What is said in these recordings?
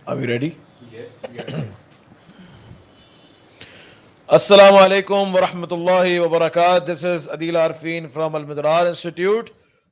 Are we ready? Yes, we are ready. Assalamu alaikum wa rahmatullahi wa barakatuh. This is Adil Arfin from Al Midrar Institute.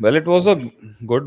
Well, it was a good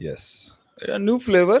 Yes, a new flavor.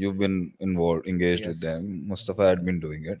You've been involved, engaged with Yes. them. Mustafa had been doing it.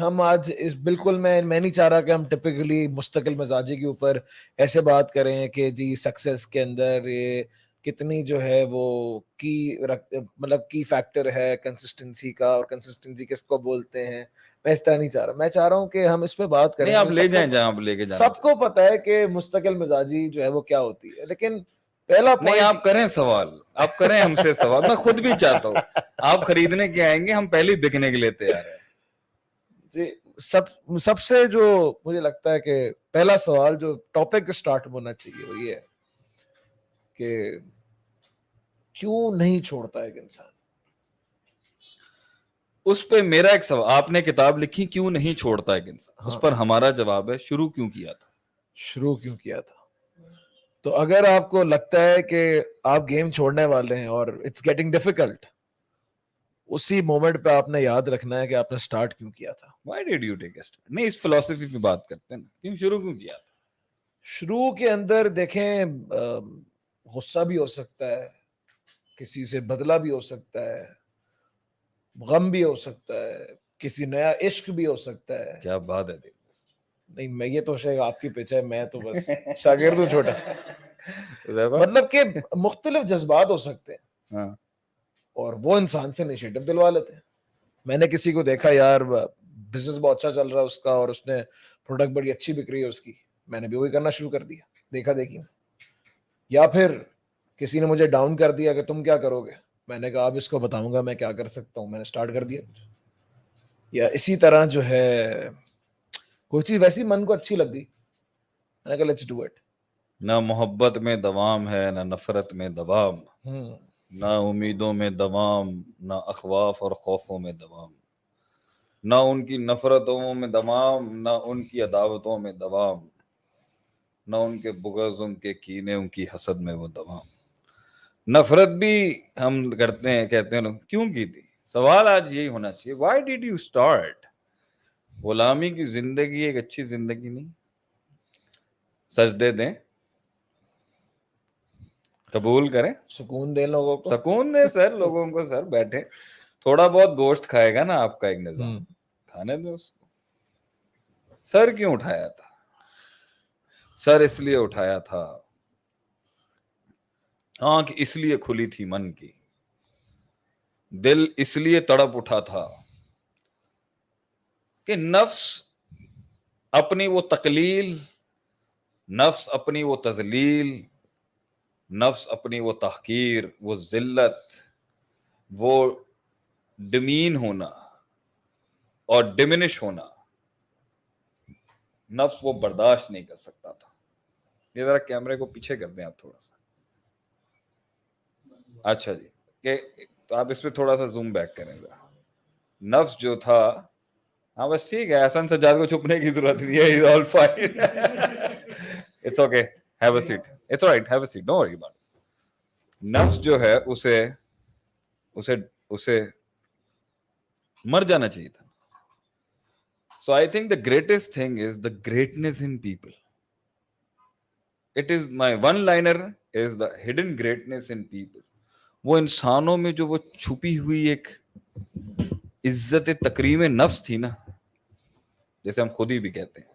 ہم آج اس بالکل میں نہیں چاہ رہا کہ ہم typically مستقل مزاجی کے اوپر ایسے بات کریں کہ جی سکسیس کے اندر یہ کتنی جو ہے وہ مطلب کی فیکٹر ہے کنسسٹنسی کا, اور کنسسٹنسی کس کو بولتے ہیں. میں اس طرح نہیں چاہ رہا, میں چاہ رہا ہوں کہ ہم اس پہ بات کریں. نہیں آپ لے جائیں جہاں آپ لے کے جانا سب کو پتا ہے کہ مستقل مزاجی جو ہے وہ کیا ہوتی ہے, لیکن پہلا نہیں پوائنٹ آپ کریں سوال, آپ کریں ہم سے سوال, میں خود بھی چاہتا ہوں. آپ خریدنے کے آئیں گے, ہم پہلے ہی بکنے کے لیے تیار ہیں. جی سب سے جو مجھے لگتا ہے کہ پہلا سوال جو ٹاپک اسٹارٹ ہونا چاہیے وہ یہ ہے کہ کیوں نہیں چھوڑتا ایک انسان. اس پہ میرا ایک سوال, آپ نے کتاب لکھی کیوں نہیں چھوڑتا ایک انسان, اس پر ہمارا جواب ہے شروع کیوں کیا تھا. شروع کیوں کیا تھا. تو اگر آپ کو لگتا ہے کہ آپ گیم چھوڑنے والے ہیں اور اٹس گیٹنگ ڈیفیکلٹ, اسی مومنٹ پہ آپ نے یاد رکھنا ہے کہ آپ نے سٹارٹ کیوں کیا تھا. Why did you take a step? نہیں اس فلسفی پہ بات کرتے ہیں نا, کیوں شروع کیوں کیا تھا. شروع کے اندر دیکھیں غصہ بھی ہو سکتا ہے, کسی سے بدلہ بھی ہو سکتا ہے, غم بھی ہو سکتا ہے, کسی نیا عشق بھی ہو سکتا ہے. کیا بات ہے. نہیں میں یہ تو شاید آپ کی پیچھے, میں تو بس شاگرد ہوں چھوٹا. مطلب کہ مختلف جذبات ہو سکتے ہیں اور وہ انسان سے انیشیٹو دلوا لیتے ہیں. میں نے کسی کو دیکھا یار بزنس بہت اچھا چل رہا ہے اس کا اور اس نے پروڈکٹ بڑی اچھی بک رہی ہے اس کی, میں نے بھی وہی کرنا شروع کر دیا دیکھا دیکھی. یا پھر کسی نے مجھے ڈاؤن کر دیا کہ تم کیا کرو گے, میں نے کہا اب اس کو بتاؤں گا میں کیا کر سکتا ہوں, میں نے سٹارٹ کر دیا. یا اسی طرح جو ہے کوئی چیز ویسی من کو اچھی لگ گئی, میں نے کہا لیٹس ڈو اٹ. نہ محبت میں دوام ہے, نہ نفرت میں دوام, نہ امیدوں میں دوام, نہ اخواف اور خوفوں میں دوام, نہ ان کی نفرتوں میں دوام, نہ ان کی عداوتوں میں دوام, نہ ان کے بغض, ان کے کینے, ان کی حسد میں وہ دوام. نفرت بھی ہم کرتے ہیں, کہتے ہیں کیوں کی تھی. سوال آج یہی ہونا چاہیے, وائی ڈیڈ یو اسٹارٹ. غلامی کی زندگی ایک اچھی زندگی نہیں. سجدے دیں, قبول کریں, سکون دیں لوگوں کو, سکون دیں سر لوگوں کو. سر بیٹھے تھوڑا بہت گوشت کھائے گا نا آپ کا ایک نظام, کھانے دیں اس کو. سر کیوں اٹھایا تھا. سر اس لیے اٹھایا تھا, آنکھ اس لیے کھلی تھی من کی, دل اس لیے تڑپ اٹھا تھا کہ نفس اپنی وہ تقلیل, نفس اپنی وہ تذلیل, نفس اپنی وہ تحقیر, وہ ذلت, وہ ڈمین ہونا اور ڈیمنش ہونا, نفس وہ برداشت نہیں کر سکتا تھا. یہ ذرا کیمرے کو پیچھے کر دیں آپ تھوڑا سا. اچھا جی, کہ تو آپ اس پہ تھوڑا سا زوم بیک کریں گا. نفس جو تھا, ہاں بس ٹھیک ہے, احسن سجاد کو چھپنے کی ضرورت نہیں ہے, he's all fine. It's okay, have a seat. It's all right, have a seat, don't worry about it. نفس جو ہے اسے مر جانا چاہیے تھا. So I think the greatest thing is the greatness in people. It is my one liner is the hidden greatness in people. وہ انسانوں میں جو وہ چھپی ہوئی ایک عزت تکریم نفس تھی نا, جیسے ہم خود ہی بھی کہتے ہیں,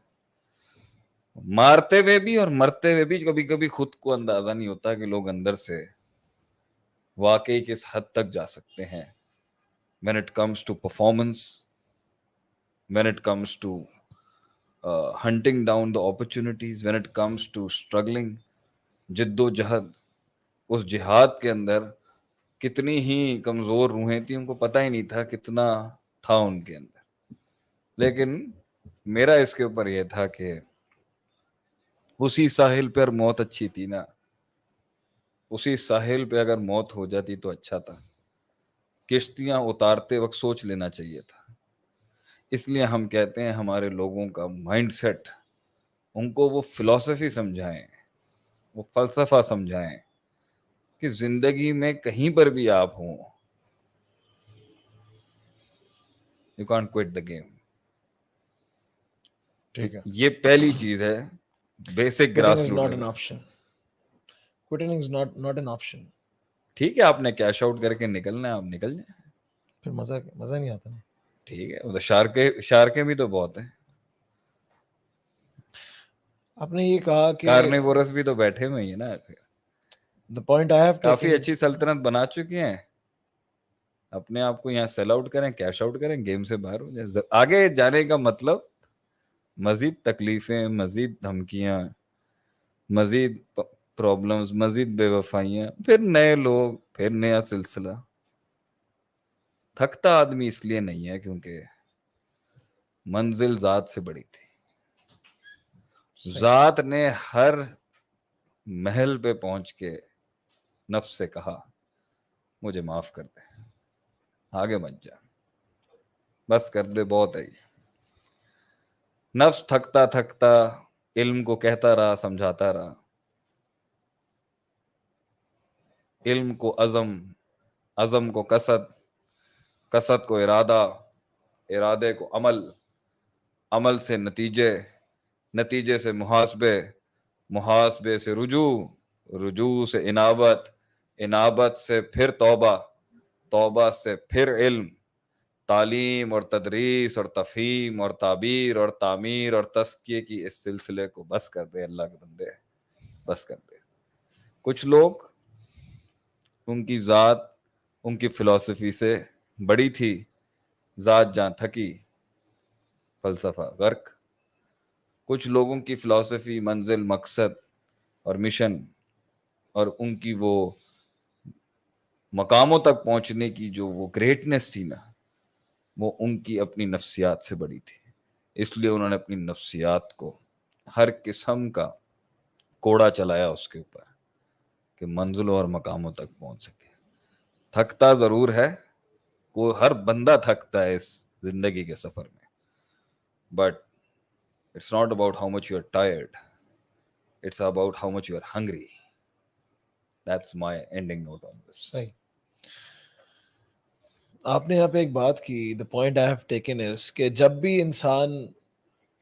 مارتے ہوئے بھی اور مرتے ہوئے بھی کبھی کبھی خود کو اندازہ نہیں ہوتا کہ لوگ اندر سے واقعی کس حد تک جا سکتے ہیں. when it comes to performance, when it comes to hunting down the opportunities, when it comes to struggling, جد و جہد, اس جہاد کے اندر کتنی ہی کمزور روحیں تھیں, ان کو پتہ ہی نہیں تھا کتنا تھا ان کے اندر. لیکن میرا اس کے اوپر یہ تھا کہ اسی ساحل پر موت اچھی تھی نا, اسی ساحل پہ اگر موت ہو جاتی تو اچھا تھا. کشتیاں اتارتے وقت سوچ لینا چاہیے تھا. اس لیے ہم کہتے ہیں ہمارے لوگوں کا مائنڈ سیٹ, ان کو وہ فلسفی سمجھائیں, وہ فلسفہ سمجھائیں کہ زندگی میں کہیں پر بھی آپ ہوں, you can't quit the game. ٹھیک ہے, یہ پہلی چیز ہے, basic grass root. quitting is not an option. ٹھیک ہے, آپ نے کیش آؤٹ کر کے نکلنا ہے, آپ نکل جائیں. پھر مزہ نہیں آتا نا. ٹھیک ہے, وہ شارکیں بھی تو بہت ہیں. آپ نے یہ کہا کہ کارنیورس بھی تو بیٹھے ہوئے ہیں نا, the point I have coffee taken اچھی سلطنت بنا چکی ہیں. اپنے آپ کو یہاں سیل آؤٹ کریں, کیش آؤٹ کریں, گیم سے باہر ہو جائیں. آگے جانے کا مطلب مزید تکلیفیں, مزید دھمکیاں, مزید پرابلمز, مزید بے وفائیاں, پھر نئے لوگ, پھر نیا سلسلہ. تھکتا آدمی اس لیے نہیں ہے کیونکہ منزل ذات سے بڑی تھی. ذات نے ہر محل پہ پہنچ کے نفس سے کہا مجھے معاف کر دے, آگے مت جا, بس کر دے, بہت ہے. نفس تھکتا تھکتا علم کو کہتا رہا, سمجھاتا رہا. علم کو عزم, عزم کو قصد, قصد کو ارادہ, ارادے کو عمل, عمل سے نتیجے, نتیجے سے محاسبے, محاسبے سے رجوع, رجوع سے انابت, انابت سے پھر توبہ, توبہ سے پھر علم, تعلیم اور تدریس اور تفہیم اور تعبیر اور تعمیر اور تزکیے کی اس سلسلے کو بس کر دے. اللہ کے بندے, بس کر دے. کچھ لوگ, ان کی ذات ان کی فلسفی سے بڑی تھی, ذات جہاں تھکی فلسفہ غرق. کچھ لوگوں کی فلسفی, منزل, مقصد اور مشن اور ان کی وہ مقاموں تک پہنچنے کی جو وہ گریٹنس تھی نا, وہ ان کی اپنی نفسیات سے بڑی تھی. اس لیے انہوں نے اپنی نفسیات کو ہر قسم کا کوڑا چلایا اس کے اوپر کہ منزلوں اور مقاموں تک پہنچ سکے. تھکتا ضرور ہے, وہ ہر بندہ تھکتا ہے اس زندگی کے سفر میں, but it's not about how much you are tired, it's about how much you are hungry. That's my ending note on this. صحیح. آپ نے یہاں پہ ایک بات کی, the point I have taken is کہ جب بھی انسان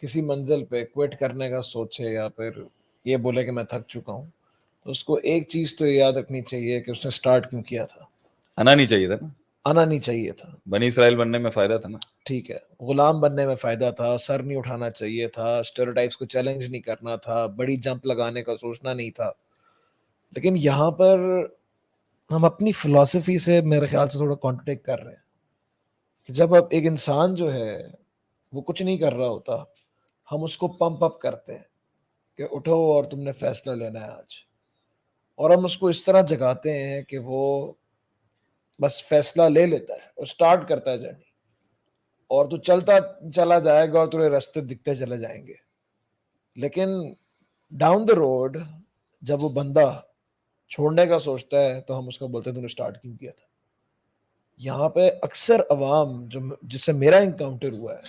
کسی منزل پہ کوئٹ کرنے کا سوچے یا پھر یہ بولے کہ میں تھک چکا ہوں, تو اس کو ایک چیز تو یاد رکھنی چاہیے کہ اس نے سٹارٹ کیوں کیا تھا. آنا نہیں چاہیے تھا نا, آنا نہیں چاہیے تھا. بنی اسرائیل بننے میں فائدہ تھا نا. ٹھیک ہے, غلام بننے میں فائدہ تھا, سر نہیں اٹھانا چاہیے تھا, اسٹیریوٹائپس کو چیلنج نہیں کرنا تھا, بڑی جمپ لگانے کا سوچنا نہیں تھا. لیکن یہاں پر ہم اپنی فلسفی سے میرے خیال سے تھوڑا کانٹریڈکٹ کر رہے ہیں کہ جب اب ایک انسان جو ہے وہ کچھ نہیں کر رہا ہوتا, ہم اس کو پمپ اپ کرتے ہیں کہ اٹھو اور تم نے فیصلہ لینا ہے آج, اور ہم اس کو اس طرح جگاتے ہیں کہ وہ بس فیصلہ لے لیتا ہے اور سٹارٹ کرتا ہے جرنی, اور تو چلتا چلا جائے گا اور تمہیں راستے دکھتے چلے جائیں گے. لیکن ڈاؤن دا روڈ جب وہ بندہ چھوڑنے کا سوچتا ہے تو ہم اس کو بولتے ہیں تم نے سٹارٹ کیوں کیا تھا. یہاں پہ اکثر عوام جس سے میرا انکاؤنٹر ہوا ہے,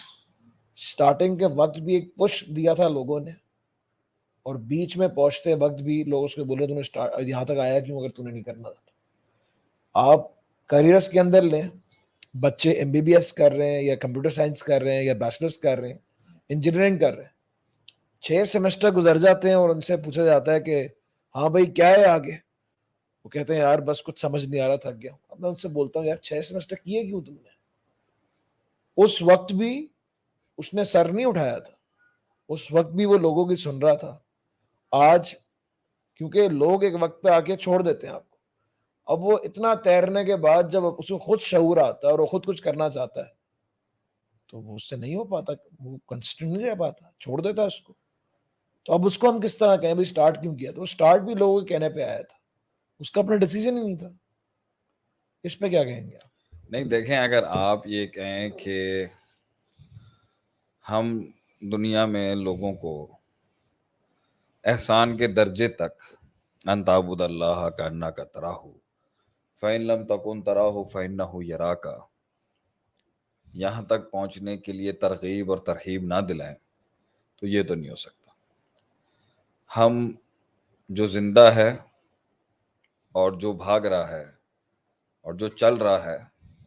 سٹارٹنگ کے وقت بھی ایک پش دیا تھا لوگوں نے, اور بیچ میں پہنچتے وقت بھی لوگ اس کو بولے تم نے یہاں تک آیا کیوں اگر تم نے نہیں کرنا تھا. آپ کریئرس کے اندر لیں, بچے ایم بی بی ایس کر رہے ہیں یا کمپیوٹر سائنس کر رہے ہیں یا بیچلرس کر رہے ہیں, انجینئرنگ کر رہے ہیں, 6 سیمسٹر گزر جاتے ہیں اور ان سے پوچھا جاتا ہے کہ ہاں بھائی کیا ہے آگے, وہ کہتے ہیں یار بس کچھ سمجھ نہیں آ رہا, تھک گیا. اب میں ان سے بولتا ہوں یار 6 سیمسٹر کیے کیوں تم نے؟ اس وقت بھی اس نے سر نہیں اٹھایا تھا, اس وقت بھی وہ لوگوں کی سن رہا تھا. آج کیونکہ لوگ ایک وقت پہ آ کے چھوڑ دیتے ہیں آپ کو, اب وہ اتنا تیرنے کے بعد جب اس کو خود شعور آتا ہے اور وہ خود کچھ کرنا چاہتا ہے تو وہ اس سے نہیں ہو پاتا, وہ کنسسٹنٹ نہیں رہ پاتا, چھوڑ دیتا ہے اس کو. تو اب اس کو ہم کس طرح کہیں بھائی سٹارٹ کیوں کیا؟ تو سٹارٹ بھی لوگوں کے کہنے پہ آیا تھا, اس کا اپنا ڈیسیجن ہی نہیں تھا. اس پہ کیا کہیں گے آپ؟ نہیں دیکھیں, اگر آپ یہ کہیں کہ ہم دنیا میں لوگوں کو احسان کے درجے تک ان تعبد اللہ کانک تراہ فإن لم تکن تراہ فإنہ یراک, یہاں تک پہنچنے کے لیے ترغیب اور ترہیب نہ دلائیں تو یہ تو نہیں ہو سکتا. ہم جو زندہ ہے اور جو بھاگ رہا ہے اور جو چل رہا ہے,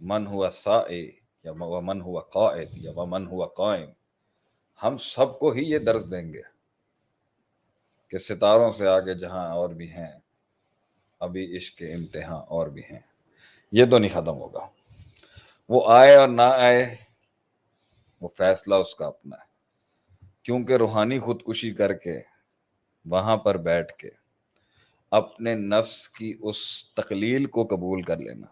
من ہوا سائی یا من ہوا قائد یا من ہوا قائم, ہم سب کو ہی یہ درس دیں گے کہ ستاروں سے آگے جہاں اور بھی ہیں, ابھی عشق کے امتحان اور بھی ہیں, یہ تو نہیں ختم ہوگا. وہ آئے اور نہ آئے وہ فیصلہ اس کا اپنا ہے. کیونکہ روحانی خودکشی کر کے وہاں پر بیٹھ کے اپنے نفس کی اس تقلیل کو قبول کر لینا,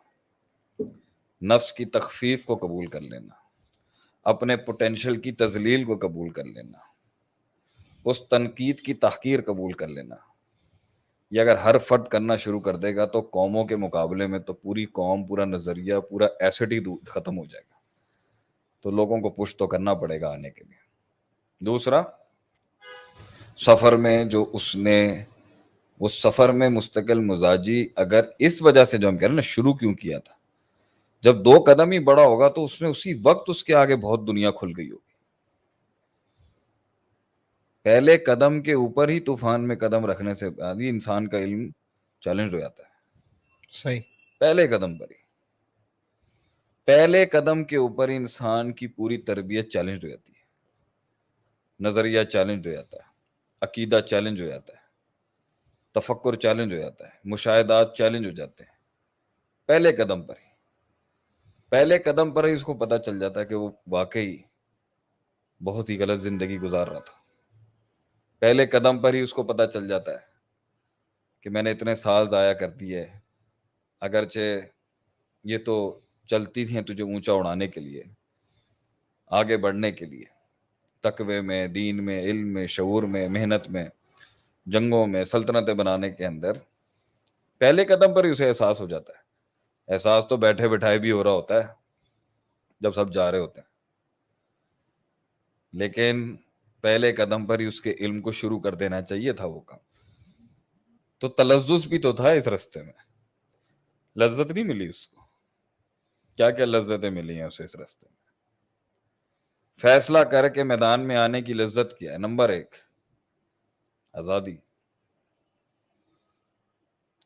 نفس کی تخفیف کو قبول کر لینا, اپنے پوٹینشل کی تذلیل کو قبول کر لینا, اس تنقید کی تحقیر قبول کر لینا, یہ اگر ہر فرد کرنا شروع کر دے گا تو قوموں کے مقابلے میں تو پوری قوم, پورا نظریہ, پورا ایسٹ ہی ختم ہو جائے گا. تو لوگوں کو پش تو کرنا پڑے گا آنے کے لیے. دوسرا, سفر میں جو اس نے وہ سفر میں مستقل مزاجی اگر اس وجہ سے جو ہم کہہ رہے ہیں نا شروع کیوں کیا تھا, جب 2 قدم ہی بڑا ہوگا تو اس میں اسی وقت اس کے آگے بہت دنیا کھل گئی ہوگی. پہلے قدم کے اوپر ہی طوفان میں قدم رکھنے سے بعد ہی انسان کا علم چیلنج ہو جاتا ہے. صحیح. پہلے قدم پر ہی, پہلے قدم کے اوپر ہی انسان کی پوری تربیت چیلنج ہو جاتی ہے, نظریہ چیلنج ہو جاتا ہے, عقیدہ چیلنج ہو جاتا ہے, تفکر چیلنج ہو جاتا ہے, مشاہدات چیلنج ہو جاتے ہیں. پہلے قدم پر ہی, پہلے قدم پر ہی اس کو پتہ چل جاتا ہے کہ وہ واقعی بہت ہی غلط زندگی گزار رہا تھا. پہلے قدم پر ہی اس کو پتہ چل جاتا ہے کہ میں نے اتنے سال ضائع کر دیے, اگرچہ یہ تو چلتی تھیں تجھے اونچا اڑانے کے لیے, آگے بڑھنے کے لیے, تقوی میں, دین میں, علم میں, شعور میں, محنت میں, جنگوں میں, سلطنتیں بنانے کے اندر. پہلے قدم پر ہی اسے احساس ہو جاتا ہے. احساس تو بیٹھے بٹھائے بھی ہو رہا ہوتا ہے جب سب جا رہے ہوتے ہیں, لیکن پہلے قدم پر ہی اس کے علم کو شروع کر دینا چاہیے تھا وہ کام. تو تلذذ بھی تو تھا اس رستے میں, لذت نہیں ملی اس کو. کیا کیا لذتیں ملی ہیں اسے اس رستے میں. فیصلہ کر کے میدان میں آنے کی لذت کیا ہے؟ نمبر 1 آزادی.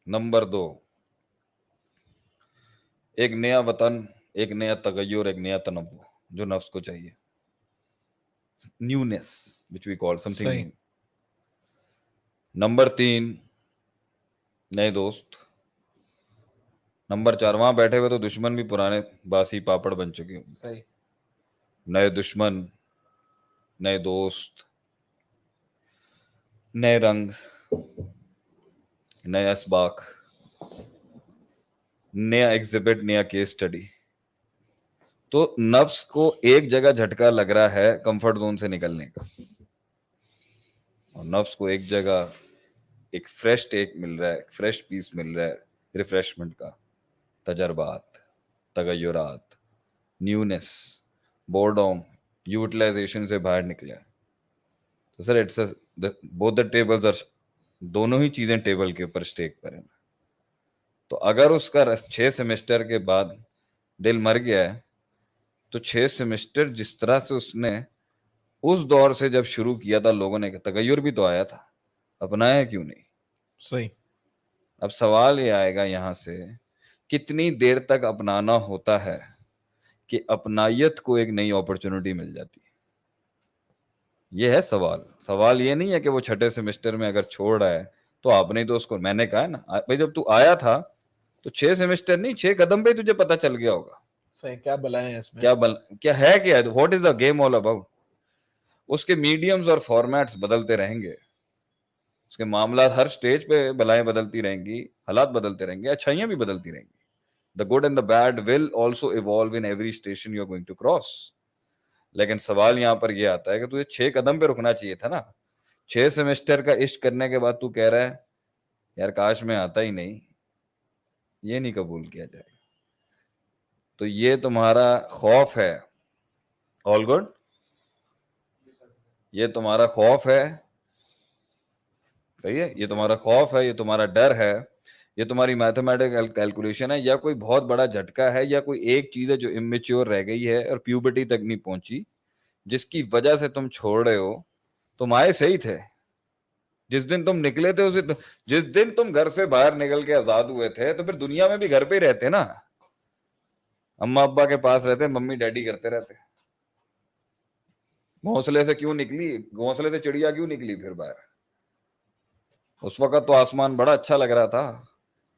نمبر 2 ایک نیا وطن, ایک نیا تغیر, ایک نیا تنوع جو نفس کو چاہیے. نیونیس which we call something new. Number 3 نئے دوست. نمبر 4 وہاں بیٹھے ہوئے تو دشمن بھی پرانے باسی پاپڑ بن چکے ہوں. نئے دشمن, نئے دوست, نئے رنگ, نئے اسباق, نیا ایگزبٹ, نیا کیس اسٹڈی. تو نفس کو ایک جگہ جھٹکا لگ رہا ہے کمفرٹ زون سے نکلنے کا, اور نفس کو ایک جگہ ایک فریش ٹیک مل رہا ہے, فریش پیس مل رہا ہے ریفریشمنٹ کا. تجربات, تغیرات, نیونیس, بورڈوم, یوٹیلائزیشن سے باہر نکلے. تو sir it's both the tables are, دونوں ہی چیزیں ٹیبل کے اوپر اسٹیک پر ہیں. تو اگر اس کا 6 سیمسٹر کے بعد دل مر گیا ہے تو 6 سیمسٹر جس طرح سے اس نے اس دور سے جب شروع کیا تھا, لوگوں نے تغیر بھی تو آیا تھا, اپنایا کیوں نہیں؟ صحیح. اب سوال یہ آئے گا یہاں سے, کتنی دیر تک اپنانا ہوتا ہے کہ اپنائیت کو ایک نئی اپرچونٹی مل جاتی ہے؟ یہ ہے سوال. سوال یہ نہیں ہے کہ وہ 6 سیمسٹر میں اگر چھوڑ رہا ہے تو آپ نے تو اس کو, میں نے کہا ہے نا بھائی جب تو آیا تھا تو 6 سیمسٹر نہیں 6 قدم پہ تجھے پتا چل گیا ہوگا صحیح کیا بلائیں اس میں, کیا ہے, کیا ہے, what is the game all about. اس کے میڈیمز اور فارمیٹس بدلتے رہیں گے, اس کے معاملات ہر سٹیج پہ بلائیں بدلتی رہیں گی, حالات بدلتے رہیں گے, اچھائیاں بھی بدلتی رہیں گی. The good and the bad will also evolve in every station you are going to cross. لیکن سوال یہاں پر یہ آتا ہے کہ تجھے 6 قدم پہ رکنا چاہیے تھا نا. 6 سیمسٹر کا عشق کرنے کے بعد تو کہہ رہا ہے یار کاش میں آتا ہی نہیں, یہ نہیں قبول کیا جائے گا. تو یہ تمہارا خوف ہے. آل گڈ, یہ تمہارا خوف ہے, صحیح ہے, یہ تمہارا خوف ہے, یہ تمہارا ڈر ہے, یہ تمہاری میتھمیٹیکل کیلکولیشن ہے, یا کوئی بہت بڑا جھٹکا ہے, یا کوئی ایک چیز ہے جو امیچیور رہ گئی ہے اور پیوبرٹی تک نہیں پہنچی, جس کی وجہ سے تم چھوڑ رہے ہو. تم آئے صحیح تھے, جس دن تم نکلے تھے جس دن تم گھر سے باہر نکل کے آزاد ہوئے تھے تو پھر دنیا میں بھی گھر پہ ہی رہتے نا, اما ابا کے پاس رہتے, ممی ڈیڈی کرتے رہتے. گھونسلے سے کیوں نکلی, گھونسلے سے چڑیا کیوں نکلی پھر باہر؟ اس وقت تو آسمان بڑا اچھا لگ رہا تھا,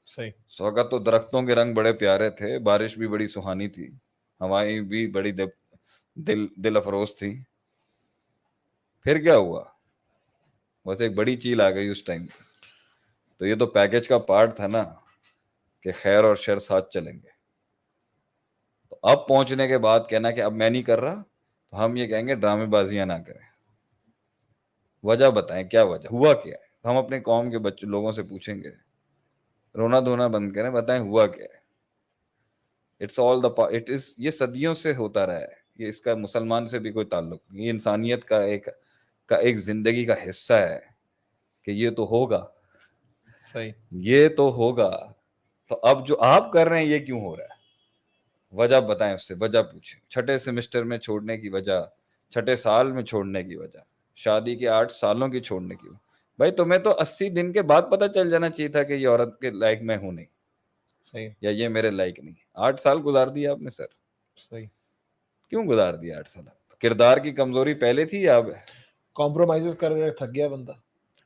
صحیح. اس وقت تو درختوں کے رنگ بڑے پیارے تھے, بارش بھی بڑی سہانی تھی, ہوائیں بھی بڑی دل افروز تھی. پھر کیا ہوا؟ بس ایک بڑی چیل آ گئی اس ٹائم. تو یہ تو پیکج کا پارٹ تھا نا کہ خیر اور شر ساتھ چلیں گے. تو اب پہنچنے کے بعد کہنا کہ اب میں نہیں کر رہا، تو ہم یہ کہیں گے ڈرامے بازیاں نہ کریں. وجہ بتائیں کیا وجہ، ہوا کیا ہے؟ ہم اپنے قوم کے بچوں لوگوں سے پوچھیں گے، رونا دھونا بند کریں، بتائیں ہوا کیا ہے. It's all the it is, یہ صدیوں سے ہوتا رہا ہے. یہ اس کا مسلمان سے بھی کوئی تعلق نہیں، یہ انسانیت کا ایک زندگی کا حصہ ہے کہ یہ تو ہوگا. صحیح. یہ تو ہوگا. تو اب جو آپ کر رہے ہیں یہ کیوں ہو رہا ہے؟ وجہ بتائیں، اس سے وجہ پوچھیں. چھٹے سیمسٹر میں چھوڑنے کی وجہ، چھٹے سال میں چھوڑنے کی وجہ، شادی کے 8 سالوں کی چھوڑنے کی وجہ. بھائی تمہیں تو 80 دن کے بعد پتہ چل جانا چاہیے تھا کہ یہ عورت کے لائق میں ہوں نہیں. صحیح. یا یہ میرے لائق نہیں. 8 سال گزار دیا آپ نے سر. صحیح. کیوں گزار دیا 8 سال؟ کردار کی کمزوری پہلے تھی یا اب؟ کمپرومائز کر کے تھک گیا بندہ.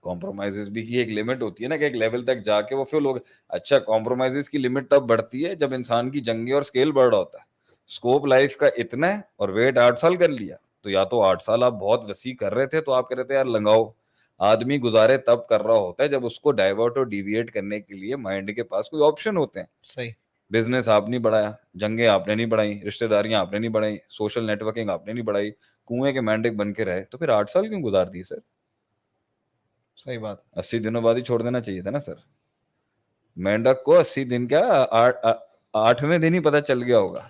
کمپرومائز بھی کی ایک لمٹ ہوتی ہے نا، کہ ایک لیول تک جا کے وہ پھر لوگ. اچھا کمپرومائز کی لمٹ تب بڑھتی ہے جب انسان کی جنگی اور سکیل بڑھ رہا ہوتا ہے. اسکوپ لائف کا اتنا ہے اور ویٹ 8 سال کر لیا. تو یا تو 8 سال آپ بہت وسیع کر رہے تھے تو آپ کہہ رہے تھے یار لنگاؤ. آدمی گزارے تب کر رہا ہوتا ہے جب اس کو ڈائیورٹ اور ڈیویٹ کرنے کے لیے مائنڈ کے پاس کوئی آپشن ہوتے ہیں. صحیح. بزنس آپ نہیں بڑھایا، جنگیں آپ نے نہیں بڑھائی، رشتہ داریاں آپ نے نہیں بڑھائی، سوشل نیٹ ورکنگ آپ نے نہیں بڑھائی، کنویں کے مینڈک بن کے رہے. تو پھر 8 سال کیوں گزار دیے سر؟ صحیح بات. 80 دنوں بعد ہی چھوڑ دینا چاہیے تھا نا سر. مینڈک کو 80 دن کیا 8ویں دن ہی پتہ چل گیا ہوگا.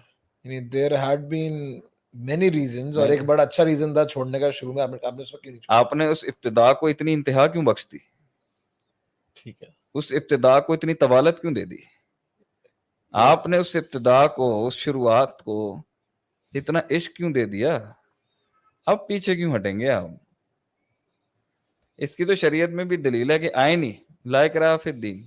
there had been many reasons اور ایک بڑا اچھا ریزن تھا چھوڑنے کا شروع میں. آپ نے اس وقت کیوں نہیں چھوڑا؟ آپ نے اس ابتدا کو اتنی انتہا کیوں بخش دی؟ ٹھیک ہے. اس ابتدا کو اتنی طوالت کیوں دے دی؟ آپ نے اس ابتدا کو، اس شروعات کو اتنا عشق کیوں دے دیا؟ اب پیچھے کیوں ہٹیں گے آپ؟ اس کی تو شریعت میں بھی دلیل ہے کہ آئینی لا اکراہ فی الدین.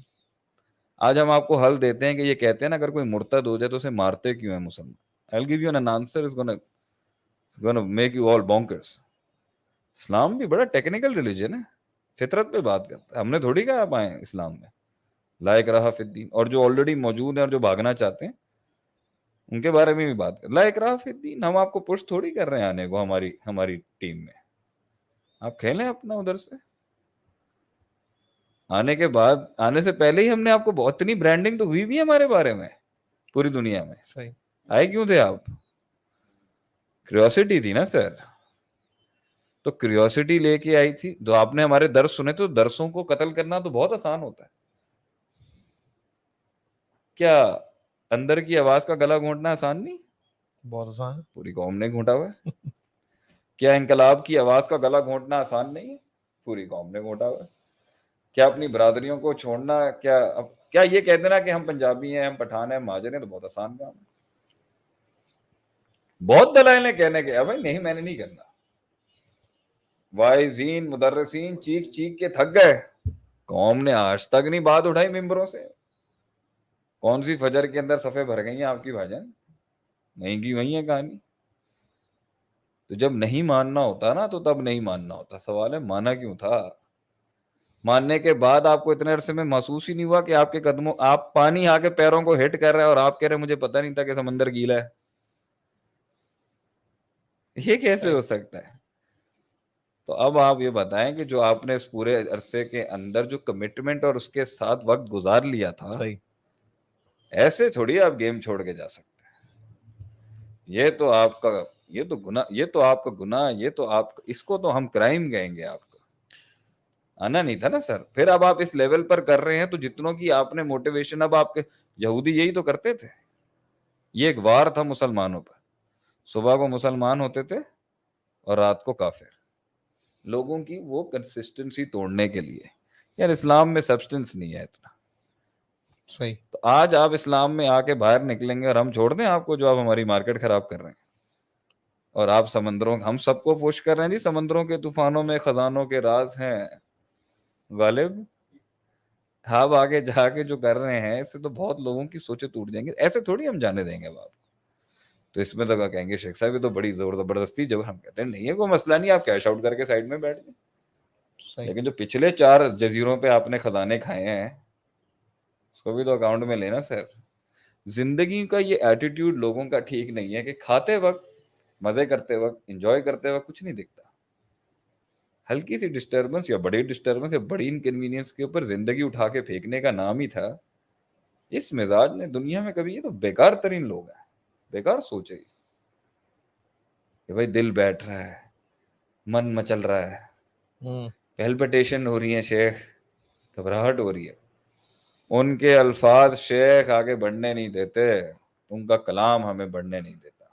آج ہم آپ کو حل دیتے ہیں کہ یہ کہتے ہیں نا اگر کوئی مرتد ہو جائے تو اسے مارتے کیوں ہیں مسلمان. I'll give you an answer is gonna make you all bonkers. اسلام بھی بڑا ٹیکنیکل ریلیجن ہے، فطرت پہ بات کرتا ہے. ہم نے تھوڑی کہا آپ آئیں اسلام میں لا اکراہ فی الدین. اور جو آلریڈی موجود ہیں اور جو بھاگنا چاہتے ہیں ان کے بارے میں بھی بات کر لا اکراہ فی الدین. ہم آپ کو پش تھوڑی کر رہے ہیں آنے کو ہماری ٹیم میں. آپ کھیلیں اپنا ادھر سے. آنے کے بعد، آنے سے پہلے ہی ہم نے آپ کو بہت اتنی برانڈنگ تو ہوئی بھی ہے ہمارے بارے میں پوری دنیا میں. صحیح. آئے کیوں تھے آپ؟ کریوسٹی تھی نا سر. تو کریوسٹی لے کے آئی تھی. جو آپ نے ہمارے درس سنے تو درسوں کو قتل کرنا تو بہت آسان ہوتا ہے. کیا اندر کی آواز کا گلا گھونٹنا آسان نہیں؟ بہت آسان. پوری قوم نے گھونٹا ہوا ہے. کیا انقلاب کی آواز کا گلا گھونٹنا آسان نہیں ہے؟ پوری قوم نے گھونٹا ہوا ہے. کیا اپنی برادریوں کو چھوڑنا، کیا یہ کہہ دینا کہ ہم پنجابی ہیں، ہم پٹھان ہیں، مہاجر ہیں تو بہت آسان کام ہے؟ بہت دلائل ہیں کہنے کے. بھائی نہیں میں نے نہیں کرنا. وائزین مدرسین چیخ چیخ کے تھک گئے. قوم نے آج تک نہیں بات اٹھائی ممبروں سے. کون سی فجر کے اندر صفحے بھر گئی ہیں آپ کی بھاجن؟ نہیں کی وہی ہے کہانی. تو جب نہیں ماننا ہوتا نا تو تب نہیں ماننا ہوتا. سوال ہے مانا کیوں تھا؟ ماننے کے بعد آپ کو اتنے عرصے میں محسوس ہی نہیں ہوا کہ آپ کے قدموں، آپ پانی آ کے پیروں کو ہٹ کر رہے ہیں اور آپ کہہ رہے ہیں مجھے پتہ نہیں تھا کہ سمندر گیلا ہے. یہ کیسے ہو سکتا ہے؟ تو اب آپ یہ بتائیں کہ جو آپ نے اس پورے عرصے کے اندر جو کمٹمنٹ اور اس کے ساتھ وقت گزار لیا تھا، صحیح. ایسے تھوڑی آپ گیم چھوڑ کے جا سکتے ہیں. یہ تو آپ کا، یہ تو گناہ، یہ تو آپ کا گناہ، یہ تو آپ، اس کو تو ہم کرائم کہیں گے. آپ کو آنا نہیں تھا نا سر. پھر اب آپ اس لیول پر کر رہے ہیں تو جتنوں کی آپ نے موٹیویشن، اب آپ کے یہودی یہی تو کرتے تھے. یہ ایک وار تھا مسلمانوں پر. صبح کو مسلمان ہوتے تھے اور رات کو کافر. لوگوں کی وہ کنسسٹنسی توڑنے کے لیے. یار اسلام میں سبسٹنس نہیں ہے اتنا. صحیح. تو آج آپ اسلام میں آ کے باہر نکلیں گے اور ہم چھوڑ دیں آپ کو جو آپ ہماری مارکیٹ خراب کر رہے ہیں. اور آپ سمندروں، ہم سب کو پوش کر رہے ہیں جی سمندروں کے طوفانوں میں خزانوں کے راز ہیں غالب. آپ آگے جا کے جو کر رہے ہیں اس سے تو بہت لوگوں کی سوچیں ٹوٹ جائیں گے. ایسے تھوڑی ہم جانے دیں گے اب آپ کو. تو اس میں تو کہیں گے شیخ صاحب یہ تو بڑی زور زبردستی. جب ہم کہتے ہیں نہیں ہے کوئی مسئلہ نہیں، آپ کیش آؤٹ کر کے سائڈ میں بیٹھ جائیں. لیکن جو پچھلے 4 جزیروں پہ آپ نے خزانے کھائے ہیں اس کو بھی تو اکاؤنٹ میں لینا سر. زندگی کا یہ ایٹیٹیوڈ لوگوں کا ٹھیک نہیں ہے کہ کھاتے وقت مزے کرتے وقت انجوائے کرتے وقت کچھ نہیں دکھتا. ہلکی سی ڈسٹربنس یا بڑی ڈسٹربنس یا بڑی انکنوینئنس کے اوپر زندگی اٹھا کے پھینکنے کا نام ہی تھا. اس مزاج نے دنیا میں کبھی, یہ تو بیکار ترین لوگ ہیں, بیکار سوچے کہ بھائی دل بیٹھ رہا ہے, من مچل رہا ہے, پیلپٹیشن ہو رہی ہیں شیخ, گھبراہٹ ہو رہی ہے. ان کے الفاظ شیخ آگے بڑھنے نہیں دیتے, ان کا کلام ہمیں بڑھنے نہیں دیتا.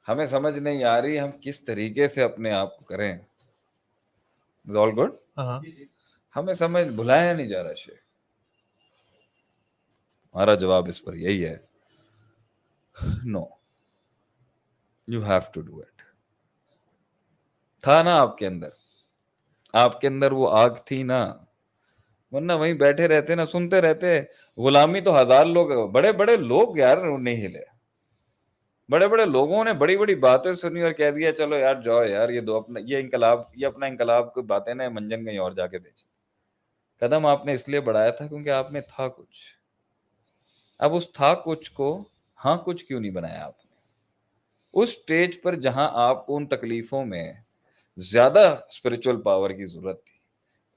ہمیں سمجھ نہیں آ رہی ہم کس طریقے سے اپنے آپ کو کریں. All good. ہمیں سمجھ بلایا نہیں جا رہا شیخ. ہمارا جواب اس پر یہی ہے, no, you have to do it. تھا نا آپ کے اندر وہ آگ تھی نا, ورنہ وہیں بیٹھے رہتے نا, سنتے رہتے. غلامی تو ہزار لوگ, بڑے بڑے لوگ یار نہیں ہلے. بڑے بڑے لوگوں نے بڑی بڑی باتیں سنی اور کہہ دیا چلو یار جاؤ یار, یہ انقلاب, یہ اپنا انقلاب کی باتیں نا منجن کہیں اور جا کے بیچ. قدم آپ نے اس لیے بڑھایا تھا کیونکہ آپ میں تھا کچھ. اب اس تھا کچھ کو ہاں کچھ کیوں نہیں بنایا آپ نے؟ اس سٹیج پر جہاں آپ کو ان تکلیفوں میں زیادہ اسپرچل پاور کی ضرورت تھی,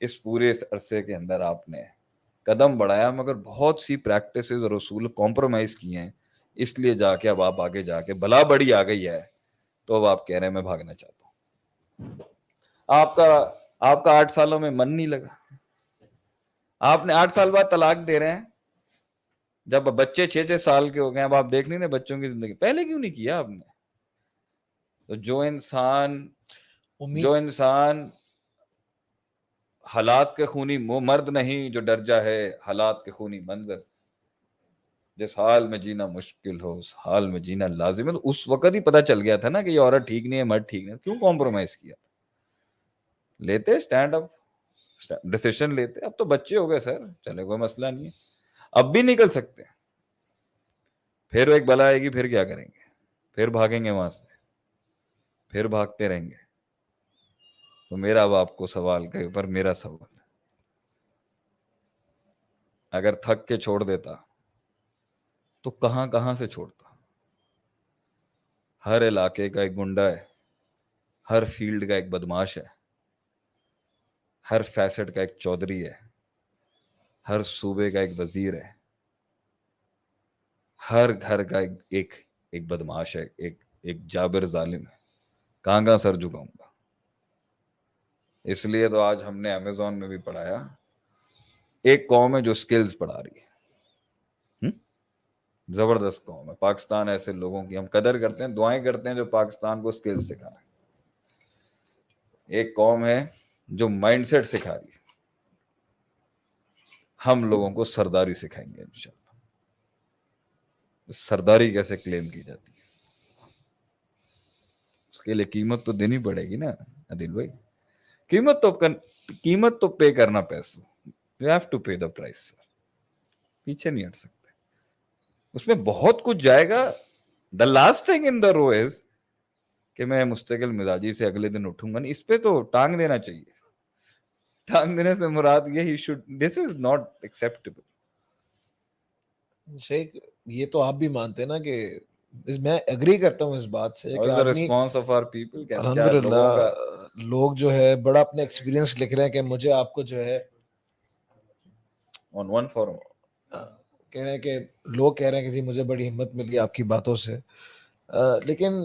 اس پورے عرصے کے اندر آپ نے قدم بڑھایا, مگر بہت سی پریکٹسز اور اصول کمپرومائز کیے ہیں. اس لیے جا کے اب آپ آگے جا کے بلا بڑی آ گئی ہے, تو اب آپ کہہ رہے ہیں میں بھاگنا چاہتا ہوں. آپ کا 8 سالوں میں من نہیں لگا. آپ نے 8 سال بعد طلاق دے رہے ہیں, جب بچے 6 سال کے ہو گئے. اب آپ دیکھ نہیں رہے بچوں کی زندگی, پہلے کیوں نہیں کیا آپ نے؟ تو جو انسان حالات کے خونی مرد نہیں, جو ڈر جا ہے حالات کے خونی منظر. جس حال میں جینا مشکل ہو اس حال میں جینا لازم ہے. تو اس وقت ہی پتہ چل گیا تھا نا کہ یہ عورت ٹھیک نہیں ہے, مرد ٹھیک نہیں ہے. کیوں کمپرومائز کیا؟ لیتے اسٹینڈ اپ, ڈیسیشن لیتے. اب تو بچے ہو گئے سر, چلے کوئی مسئلہ نہیں ہے, اب بھی نکل سکتے. پھر ایک بلا آئے گی, پھر کیا کریں گے؟ پھر بھاگیں گے وہاں سے, پھر بھاگتے رہیں گے. تو میرا اب آپ کو سوال کے اوپر میرا سوال, اگر تھک کے چھوڑ دیتا تو کہاں کہاں سے چھوڑتا؟ ہر علاقے کا ایک گنڈا ہے, ہر فیلڈ کا ایک بدماش ہے, ہر فیسٹ کا ایک چودھری ہے, ہر صوبے کا ایک وزیر ہے, ہر گھر کا ایک بدماش ہے, ایک جابر ظالم ہے. کہاں سر جھکاؤں گا؟ اس لیے تو آج ہم نے امیزون میں بھی پڑھایا, ایک قوم ہے جو سکلز پڑھا رہی ہے. زبردست قوم ہے پاکستان. ایسے لوگوں کی ہم قدر کرتے ہیں, دعائیں کرتے ہیں جو پاکستان کو سکلز سکھا رہے ہیں. ایک قوم ہے جو مائنڈ سیٹ سکھا رہی ہے. ہم لوگوں کو سرداری سکھائیں گے انشاءاللہ. سرداری کیسے کلیم کی جاتی ہے, اس کے لیے قیمت تو دینی پڑے گی نا عادل بھائی. قیمت تو پے کرنا پیسوں. You have to pay the price. پیچھے نہیں ہٹ سکتے. اس میں بہت کچھ جائے گا. The last thing in the row is کہ میں مستقل مزاجی سے اگلے دن اٹھوں گا نہیں. اس پہ تو ٹانگ دینا چاہیے. ٹانگ دینے سے مراد یہ this is not acceptable. شیخ یہ تو آپ بھی مانتے ہیں نا کہ میں ایگری کرتا ہوں اس بات سے کہ آدمی الحمدللہ لوگ جو ہے بڑا اپنے ایکسپیرینس لکھ رہے ہیں کہ مجھے آپ کو جو ہے on one forum کہہ رہے ہیں کہ لوگ کہہ رہے ہیں کہ جی مجھے بڑی ہمت ملی آپ کی باتوں سے. لیکن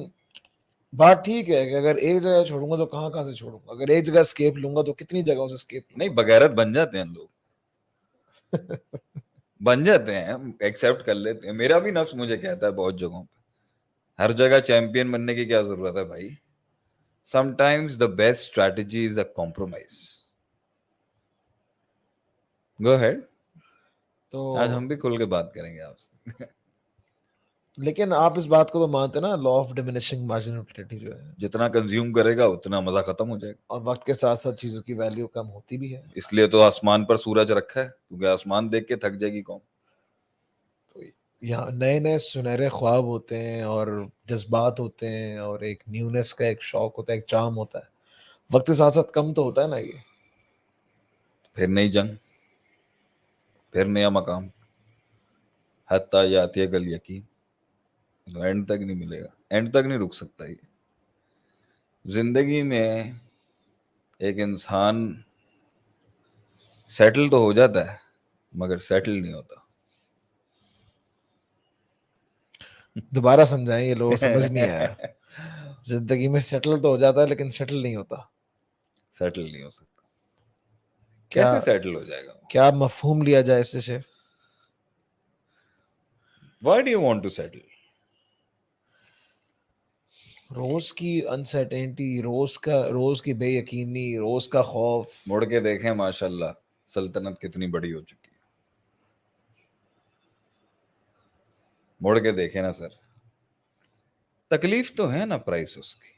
بات ٹھیک ہے کہ اگر ایک جگہ چھوڑوں گا تو کہاں سے چھوڑوں گا؟ اگر ایک جگہ اسکیپ لوں گا تو کتنی جگہوں سے اسکیپ نہیں, بغیرت بن جاتے ہیں لوگ. بن جاتے ہیں, ایکسیپٹ کر لیتے ہیں. میرا بھی نفس مجھے کہتا ہے بہت جگہوں پہ, ہر جگہ چیمپئن بننے کی کیا ضرورت ہے بھائی. Sometimes the best strategy is a compromise. Go ahead. تو آج ہم بھی کھل کے بات کریں گے آپ سے. لیکن آپ اس بات کو تو مانتے نا, لا آف ڈیمینشنگ مارجنلٹی جو ہے, جتنا کنزیوم کرے گا اتنا مزہ ختم ہو جائے گا, اور وقت کے ساتھ ساتھ چیزوں کی ویلیو کم ہوتی بھی ہے. اس لیے تو آسمان پر سورج رکھا ہے, کیونکہ آسمان دیکھ کے تھک جائے گی قوم. تو یہاں نئے سنہرے خواب ہوتے ہیں اور جذبات ہوتے ہیں اور ایک نیونیس کا ایک شوق ہوتا ہے, ایک چارم ہوتا ہے. وقت کے ساتھ ساتھ کم تو ہوتا ہے نا یہ. پھر نئی جنگ, پھر نیا مقام, حتی یاتی گل یقین. تو اینڈ تک نہیں ملے گا, اینڈ تک نہیں رک سکتا. یہ زندگی میں ایک انسان سیٹل تو ہو جاتا ہے مگر سیٹل نہیں ہوتا. دوبارہ سمجھائیں, یہ لوگ سمجھ نہیں آیا. زندگی میں سیٹل تو ہو جاتا ہے لیکن سیٹل نہیں ہوتا. سیٹل نہیں ہو سکتا. کیا کیسے سیٹل ہو جائے گا؟ کیا مفہوم لیا جائے اس سے؟ Why do you want to settle? روز کی انسرٹینٹی, روز کی بے یقینی, روز کا خوف. مڑ کے دیکھیں ماشاءاللہ سلطنت کتنی بڑی ہو چکی ہے. مڑ کے دیکھیں نا سر, تکلیف تو ہے نا پرائس اس کی.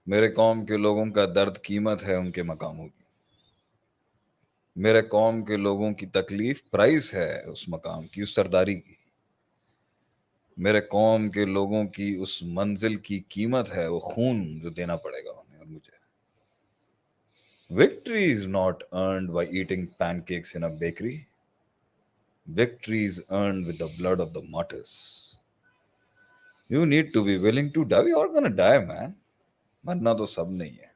میرے قوم کے لوگوں کا درد قیمت ہے ان کے مقاموں کی. میرے قوم کے لوگوں کی تکلیف پرائس ہے اس مقام کی, اس سرداری کی. میرے قوم کے لوگوں کی اس منزل کی قیمت ہے وہ خون جو دینا پڑے گا انہیں اور مجھے. Victory is not earned by eating pancakes in a bakery. Victory is earned with the blood of the martyrs. You need to be willing to die. You're gonna die, man. مرنا تو سب نہیں ہے,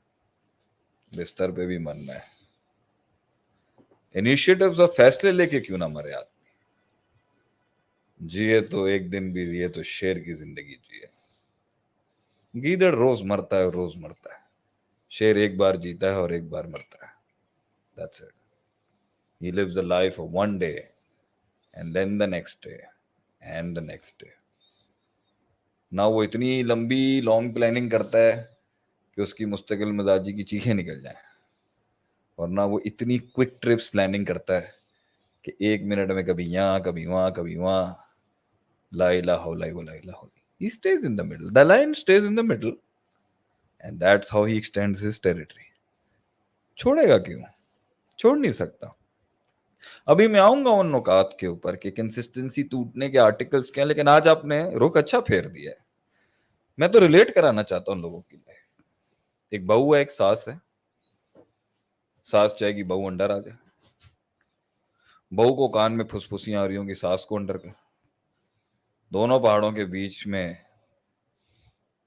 بستر پہ بھی مرنا ہے. انیشیٹوز اور فیصلے لے کے کیوں نہ مرے آدمی. جیے تو ایک دن بھی جیے تو شیر کی زندگی جیے. گیدڑ روز مرتا ہے اور روز مرتا ہے. شیر ایک بار جیتا ہے اور ایک بار مرتا ہے. That's it. He lives the life of one day and then the next day and the next day. نہ وہ اتنی لمبی لانگ پلاننگ کرتا ہے کہ اس کی مستقل مزاجی کی چیخیں نکل جائیں, اور نہ وہ اتنی کوئک ٹرپس پلاننگ کرتا ہے کہ ایک منٹ میں کبھی یہاں کبھی وہاں کبھی وہاں. لا الہ الا اللہ لا الہ الا اللہ. He stays in the middle. The lion stays in the middle and that's how he extends his territory. چھوڑے گا کیوں؟ چھوڑ نہیں سکتا. ابھی میں آؤں گا ان نکات کے اوپر کہ کنسسٹنسی ٹوٹنے کے آرٹیکلز کیا, لیکن آج آپ نے رخ اچھا پھیر دیا ہے. میں تو ریلیٹ کرانا چاہتا ہوں لوگوں کے لیے. ایک بہو ہے, ایک ساس ہے. ساس چاہے گی بہو انڈر آ جائے. بہو کو کان میں پھسپھسیاں آ رہی ہوں گی ساس کو انڈر کر. دونوں پہاڑوں کے بیچ میں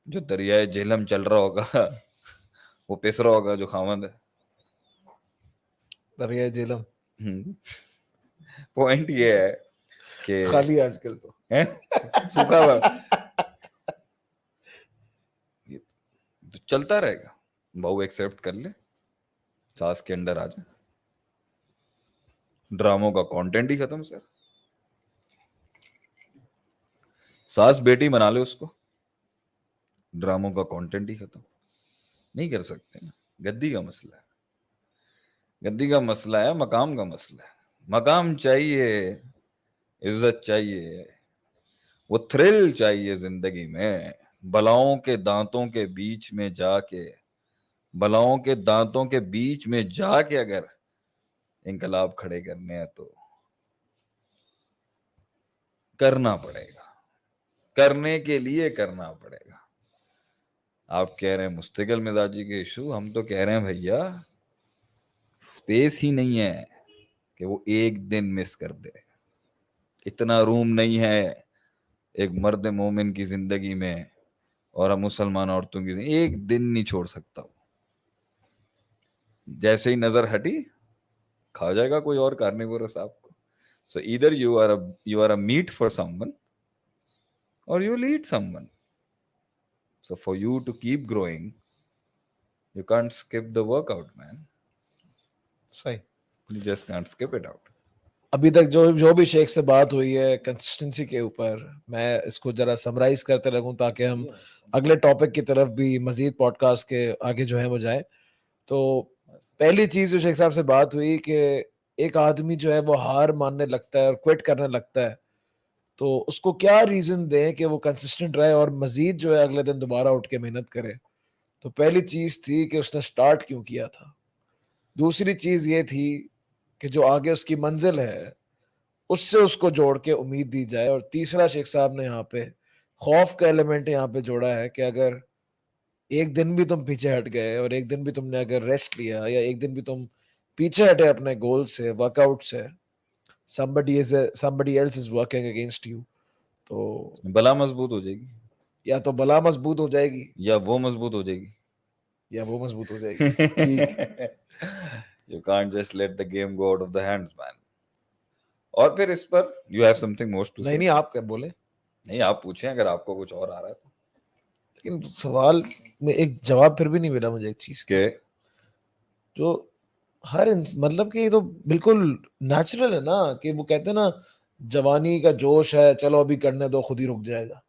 جو دریائے جہلم چل رہا ہوگا وہ پس رہا ہوگا جو خاوند ہے. دریائے جہلم پوائنٹ یہ ہے کہ خالی آج کل تو سوکھا ہوا تو چلتا رہے گا. بہو ایکسیپٹ کر لے, ساس کے انڈر آ جائے, ڈراموں کا کانٹینٹ ہی ختم. سر ساس بیٹی بنا لے اس کو, ڈراموں کا کانٹینٹ ہی ختم. نہیں کر سکتے نا. گدی کا مسئلہ ہے, گدی کا مسئلہ ہے, مقام کا مسئلہ ہے. مقام چاہیے, عزت چاہیے, وہ تھرل چاہیے زندگی میں. بلاؤں کے دانتوں کے بیچ میں جا کے, بلاؤں کے دانتوں کے بیچ میں جا کے اگر انقلاب کھڑے کرنے ہیں تو کرنا پڑے گا. کرنے کے لیے کرنا پڑے گا. آپ کہہ رہے ہیں مستقل مزاجی کے ایشو, ہم تو کہہ رہے ہیں بھیا اسپیس ہی نہیں ہے کہ وہ ایک دن مس کر دے. اتنا روم نہیں ہے ایک مرد مومن کی زندگی میں, اور ہم مسلمان عورتوں کی زندگی ایک دن نہیں چھوڑ سکتا. جیسے ہی نظر ہٹی کھا جائے گا کوئی اور کارنیورس آپ کو. So either you are a meat for someone or you'll eat someone. So for you to keep growing, you can't skip the workout, man. صحیح. You just can't skip it out. ابھی تک جو بھی شیخ سے بات ہوئی ہے کنسسٹنسی کے اوپر, میں اس کو ذرا سمرائز کرتے لگوں تاکہ ہم اگلے ٹاپک کی طرف بھی مزید پوڈ کاسٹ کے آگے جو ہے وہ جائیں. تو پہلی چیز جو شیخ صاحب سے بات ہوئی کہ ایک آدمی جو ہے وہ ہار ماننے لگتا ہے اور کوئٹ کرنے لگتا ہے, تو اس کو کیا ریزن دیں کہ وہ کنسسٹنٹ رہے اور مزید جو ہے اگلے دن دوبارہ اٹھ کے محنت کرے. تو پہلی چیز تھی کہ اس نے سٹارٹ کیوں کیا تھا. دوسری چیز یہ تھی کہ جو آگے اس کی منزل ہے اس سے اس کو جوڑ کے امید دی جائے. اور تیسرا شیخ صاحب نے یہاں پہ خوف کا ایلیمنٹ یہاں پہ جوڑا ہے کہ اگر ایک دن بھی تم پیچھے ہٹ گئے اور ایک دن بھی تم نے اگر ریسٹ لیا یا ایک دن بھی تم پیچھے ہٹے اپنے گول سے, ورک آؤٹ سے, somebody else is working against you, تو بلا مضبوط ہو جائے گی, یا تو بلا مضبوط ہو جائے گی یا وہ مضبوط ہو جائے گی, یا وہ مضبوط ہو جائے گی. ٹھیک. You can't just let the game go out of the hands, man. اور پھر اس پر you have something more to say. نہیں آپ کیا بولے. نہیں آپ پوچھیں اگر آپ کو کچھ اور آ رہا ہے تو. لیکن سوال میں ایک جواب پھر بھی نہیں ملا مجھے ایک چیز کہ جو ہر مطلب کہ یہ تو بالکل نیچرل ہے نا کہ وہ کہتے ہیں نا جوانی کا جوش ہے چلو ابھی کرنے دو خود ہی رک جائے گا.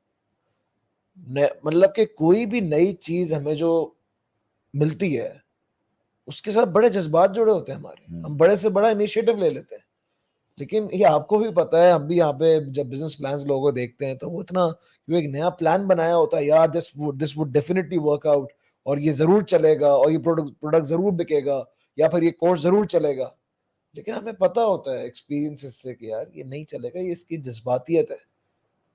مطلب کہ کوئی بھی نئی چیز ہمیں جو ملتی ہے اس کے ساتھ بڑے جذبات جڑے ہوتے ہیں ہمارے, ہم بڑے سے بڑا انیشیٹو لے لیتے ہیں. لیکن یہ آپ کو بھی پتا ہے, ہم بھی یہاں پہ جب بزنس پلانز لوگوں کو دیکھتے ہیں تو وہ اتنا ایک نیا پلان بنایا ہوتا ہے یار this would definitely work out, اور یہ ضرور چلے گا, اور یہ پروڈکٹ ضرور بکے گا, یا پھر یہ کورس ضرور چلے گا. لیکن ہمیں پتا ہوتا ہے ایکسپیرینس سے کہ یار یہ نہیں چلے گا, یہ اس کی جذباتیت ہے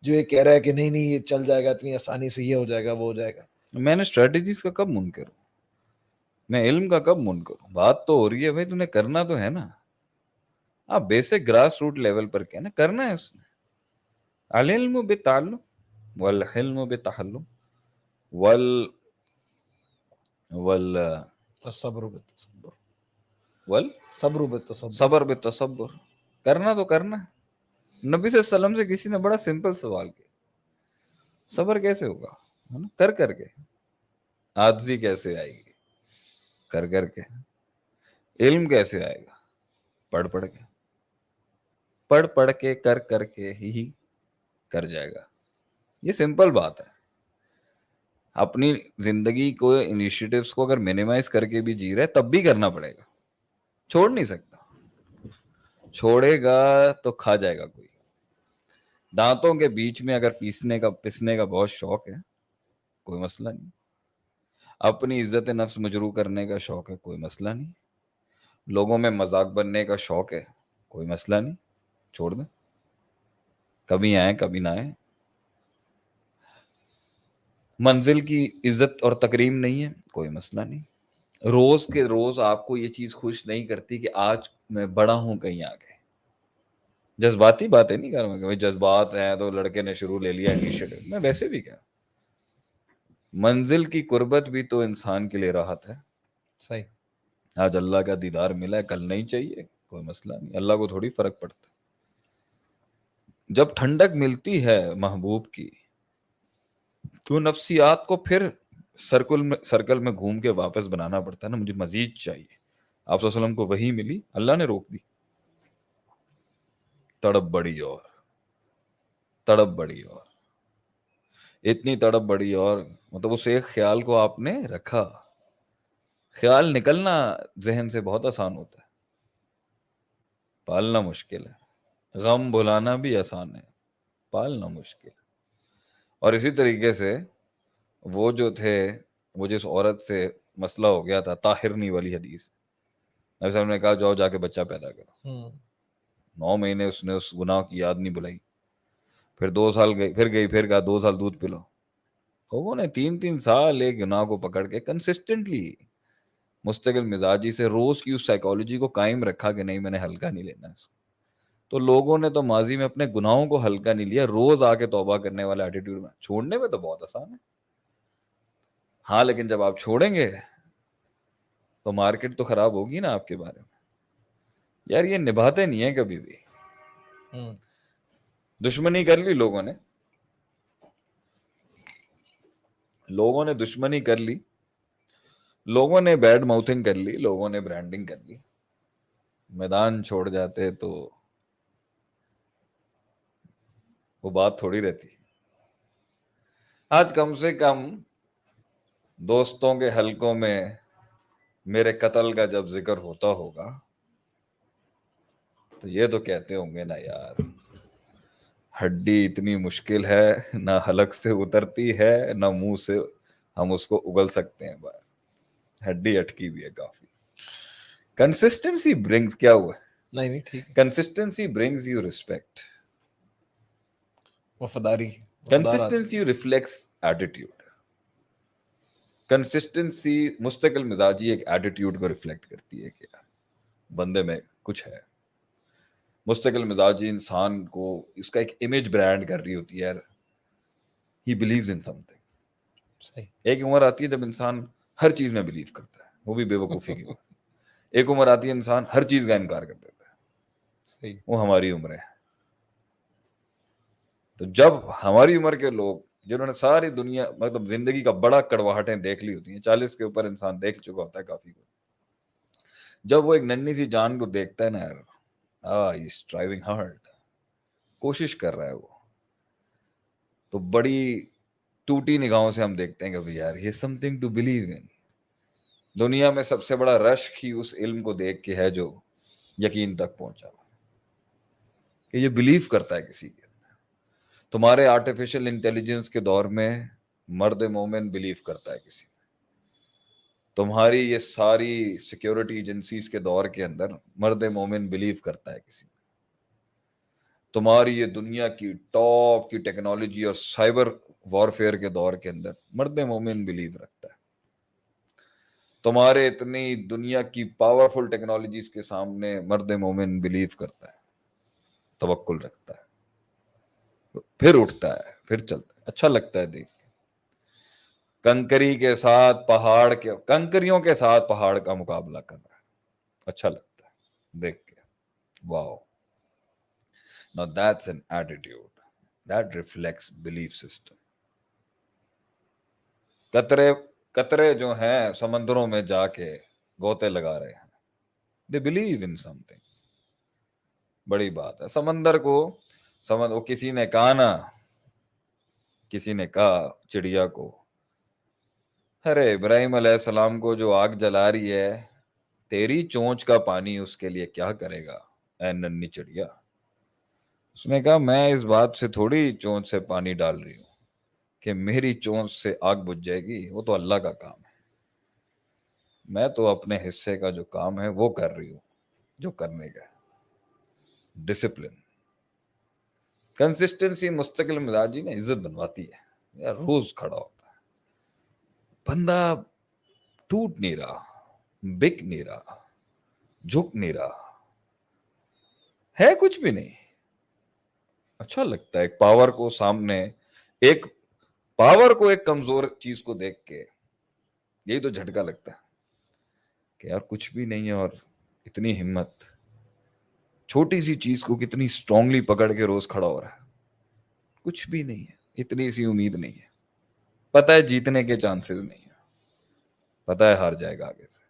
جو یہ کہہ رہا ہے کہ نہیں یہ چل جائے گا اتنی آسانی سے, یہ ہو جائے گا وہ ہو جائے گا. میں نے اسٹریٹجیز کا کب منکر ہوں, میں علم کا کب منکر ہوں. بات تو ہو رہی ہے بھائی تم نے کرنا تو ہے نا, آپ بیسک گراس روٹ لیول پر کہنا کرنا ہے. اس نے العلم بالتعلم والحلم بالتحلم تصبر بالتصبر صبر بالتصبر. بالتصبر. کرنا تو کرنا ہے. نبی صلی اللہ علیہ وسلم سے کسی نے بڑا سمپل سوال کیا, صبر کیسے ہوگا, کر کر کے. عاجزی کیسے آئے گی, کر کر کے. علم کیسے آئے گا, پڑھ پڑھ کے. پڑھ پڑھ کے کر کر کے ہی کر جائے گا. یہ سمپل بات ہے. اپنی زندگی کو انیشیٹوز کو اگر مینیمائز کر کے بھی جی رہے تب بھی کرنا پڑے گا, چھوڑ نہیں سکتا. چھوڑے گا تو کھا جائے گا کوئی. دانتوں کے بیچ میں اگر پسنے کا بہت شوق ہے کوئی مسئلہ نہیں. اپنی عزت نفس مجروح کرنے کا شوق ہے کوئی مسئلہ نہیں. لوگوں میں مذاق بننے کا شوق ہے کوئی مسئلہ نہیں, چھوڑ دیں. کبھی آئیں کبھی نہ آئیں. منزل کی عزت اور تکریم نہیں ہے کوئی مسئلہ نہیں. روز کے روز آپ کو یہ چیز خوش نہیں کرتی کہ آج میں بڑا ہوں کہیں آگے. جذباتی باتیں نہیں کر رہا کہ جذبات ہیں تو لڑکے نے شروع لے لیا انیشیٹو. میں ویسے بھی کیا, منزل کی قربت بھی تو انسان کے لیے راحت ہے. صحیح. آج اللہ کا دیدار ملا ہے کل نہیں چاہیے کوئی مسئلہ نہیں. اللہ کو تھوڑی فرق پڑتا. جب ٹھنڈک ملتی ہے محبوب کی تو نفسیات کو پھر سرکل میں گھوم کے واپس بنانا پڑتا ہے نا. مجھے مزید چاہیے. آپ صلی اللہ علیہ وسلم کو وحی ملی, اللہ نے روک دی. تڑپ بڑی اور اتنی تڑپ بڑی اور مطلب اس ایک خیال کو آپ نے رکھا. خیال نکلنا ذہن سے بہت آسان ہوتا ہے, پالنا مشکل ہے. غم بھلانا بھی آسان ہے, پالنا مشکل. اور اسی طریقے سے وہ جو تھے, وہ جس عورت سے مسئلہ ہو گیا تھا, طاہرنی والی حدیث, نبی صاحب نے کہا جاؤ جا کے بچہ پیدا کرو. 9 مہینے اس نے اس گناہ کی یاد نہیں بلائی. پھر 2 سال گئی, پھر کہا 2 سال دودھ پلاؤ. لوگوں نے 3 سال ایک گناہ کو پکڑ کے کنسسٹنٹلی مستقل مزاجی سے روز کی اس سائیکالوجی کو قائم رکھا کہ نہیں میں نے ہلکا نہیں لینا اس کو. تو لوگوں نے تو ماضی میں اپنے گناہوں کو ہلکا نہیں لیا, روز آ کے توبہ کرنے والا ایٹیٹیوڈ میں. چھوڑنے میں تو بہت آسان ہے ہاں, لیکن جب آپ چھوڑیں گے تو مارکیٹ تو خراب ہوگی نا آپ کے بارے میں. یار یہ نبھاتے نہیں ہیں کبھی بھی. دشمنی کر لی لوگوں نے دشمنی کر لی, لوگوں نے بیڈ ماؤتھنگ کر لی, لوگوں نے برانڈنگ کر لی. میدان چھوڑ جاتے تو وہ بات تھوڑی رہتی. آج کم سے کم دوستوں کے حلقوں میں میرے قتل کا جب ذکر ہوتا ہوگا تو یہ تو کہتے ہوں گے نا یار ہڈی اتنی مشکل ہے, نہ حلق سے اترتی ہے نہ منہ سے ہم اس کو اگل سکتے ہیں باہر. ہڈی اٹکی بھی ہے کافی. کنسسٹنسی برنگز کیا ہوا ہے, نہیں ٹھیک ہے. Consistency brings you respect. وفاداری. Consistency reflects attitude. کنسسٹنسی مستقل مزاجی ایک ایٹیٹیوڈ کو ریفلیکٹ کرتی ہے کہ بندے میں کچھ ہے. مستقل مزاجی انسان کو اس کا ایک امیج برانڈ کر رہی ہوتی ہے یار, he believes in some thing. صحیح. ایک عمر آتی ہے جب انسان ہر چیز میں بلیو کرتا ہے, وہ بھی بے وقوفی کی عمر. ایک عمر آتی ہے انسان ہر چیز کا انکار کر دیتا ہے, صحیح. وہ ہماری عمر ہے. تو جب ہماری عمر کے لوگ جنہوں نے ساری دنیا مطلب زندگی کا بڑا کڑواہٹیں دیکھ لی ہوتی ہیں, 40 کے اوپر انسان دیکھ چکا ہوتا ہے کافی کو, جب وہ ایک ننھی سی جان کو دیکھتا ہے نا یار, he's striving hard, کوشش کر رہا ہے وہ, تو بڑی ٹوٹی نگاہوں سے ہم دیکھتے ہیں کہ بھئی یار he's something to believe in. دنیا میں سب سے بڑا رشک ہی اس علم کو دیکھ کے ہے جو یقین تک پہنچا, کہ یہ بلیو کرتا ہے کسی کے. تمہارے آرٹیفیشل انٹیلیجنس کے دور میں مرد مومن بلیو کرتا ہے کسی. تمہاری یہ ساری سیکیورٹی ایجنسیز کے دور کے اندر مرد مومن بلیو کرتا ہے کسی. تمہاری یہ دنیا کی ٹاپ کی ٹیکنالوجی اور سائبر وارفیئر کے دور کے اندر مرد مومن بلیو رکھتا ہے. تمہارے اتنی دنیا کی پاورفل ٹیکنالوجیز کے سامنے مرد مومن بلیو کرتا ہے, توکل رکھتا ہے, پھر اٹھتا ہے, پھر چلتا ہے. اچھا لگتا ہے دیکھ. کنکریوں کے ساتھ پہاڑ کا مقابلہ کر رہا ہے, اچھا لگتا ہے دیکھ کے. واو. Now that's an attitude that reflects belief system. قطرے جو ہیں سمندروں میں جا کے گوتے لگا رہے ہیں, they believe in something. بڑی بات ہے. سمندر کو کسی نے کہا چڑیا کو, ارے ابراہیم علیہ السلام کو جو آگ جلا رہی ہے, تیری چونچ کا پانی اس کے لیے کیا کرے گا اے ننھی چڑیا. اس نے کہا میں اس بات سے تھوڑی چونچ سے پانی ڈال رہی ہوں کہ میری چونچ سے آگ بجھ جائے گی, وہ تو اللہ کا کام ہے. میں تو اپنے حصے کا جو کام ہے وہ کر رہی ہوں جو کرنے کا. ڈسپلن, کنسسٹنسی مستقل مزاجی نے عزت بنواتی ہے. یار روز کھڑا ہوتا ہے بندہ, ٹوٹ نہیں رہا, بک نہیں رہا, جھک نہیں رہا ہے, کچھ بھی نہیں. اچھا لگتا ہے ایک پاور کو سامنے, ایک پاور کو ایک کمزور چیز کو دیکھ کے یہی تو جھٹکا لگتا ہے کہ یار کچھ بھی نہیں ہے اور اتنی ہمت, چھوٹی سی چیز کو کتنی اسٹرانگلی پکڑ کے روز کھڑا ہو رہا ہے. کچھ بھی نہیں ہے, اتنی سی امید نہیں ہے, پتہ ہے جیتنے کے چانسز نہیں ہے, پتہ ہے ہار جائے گا آگے سے.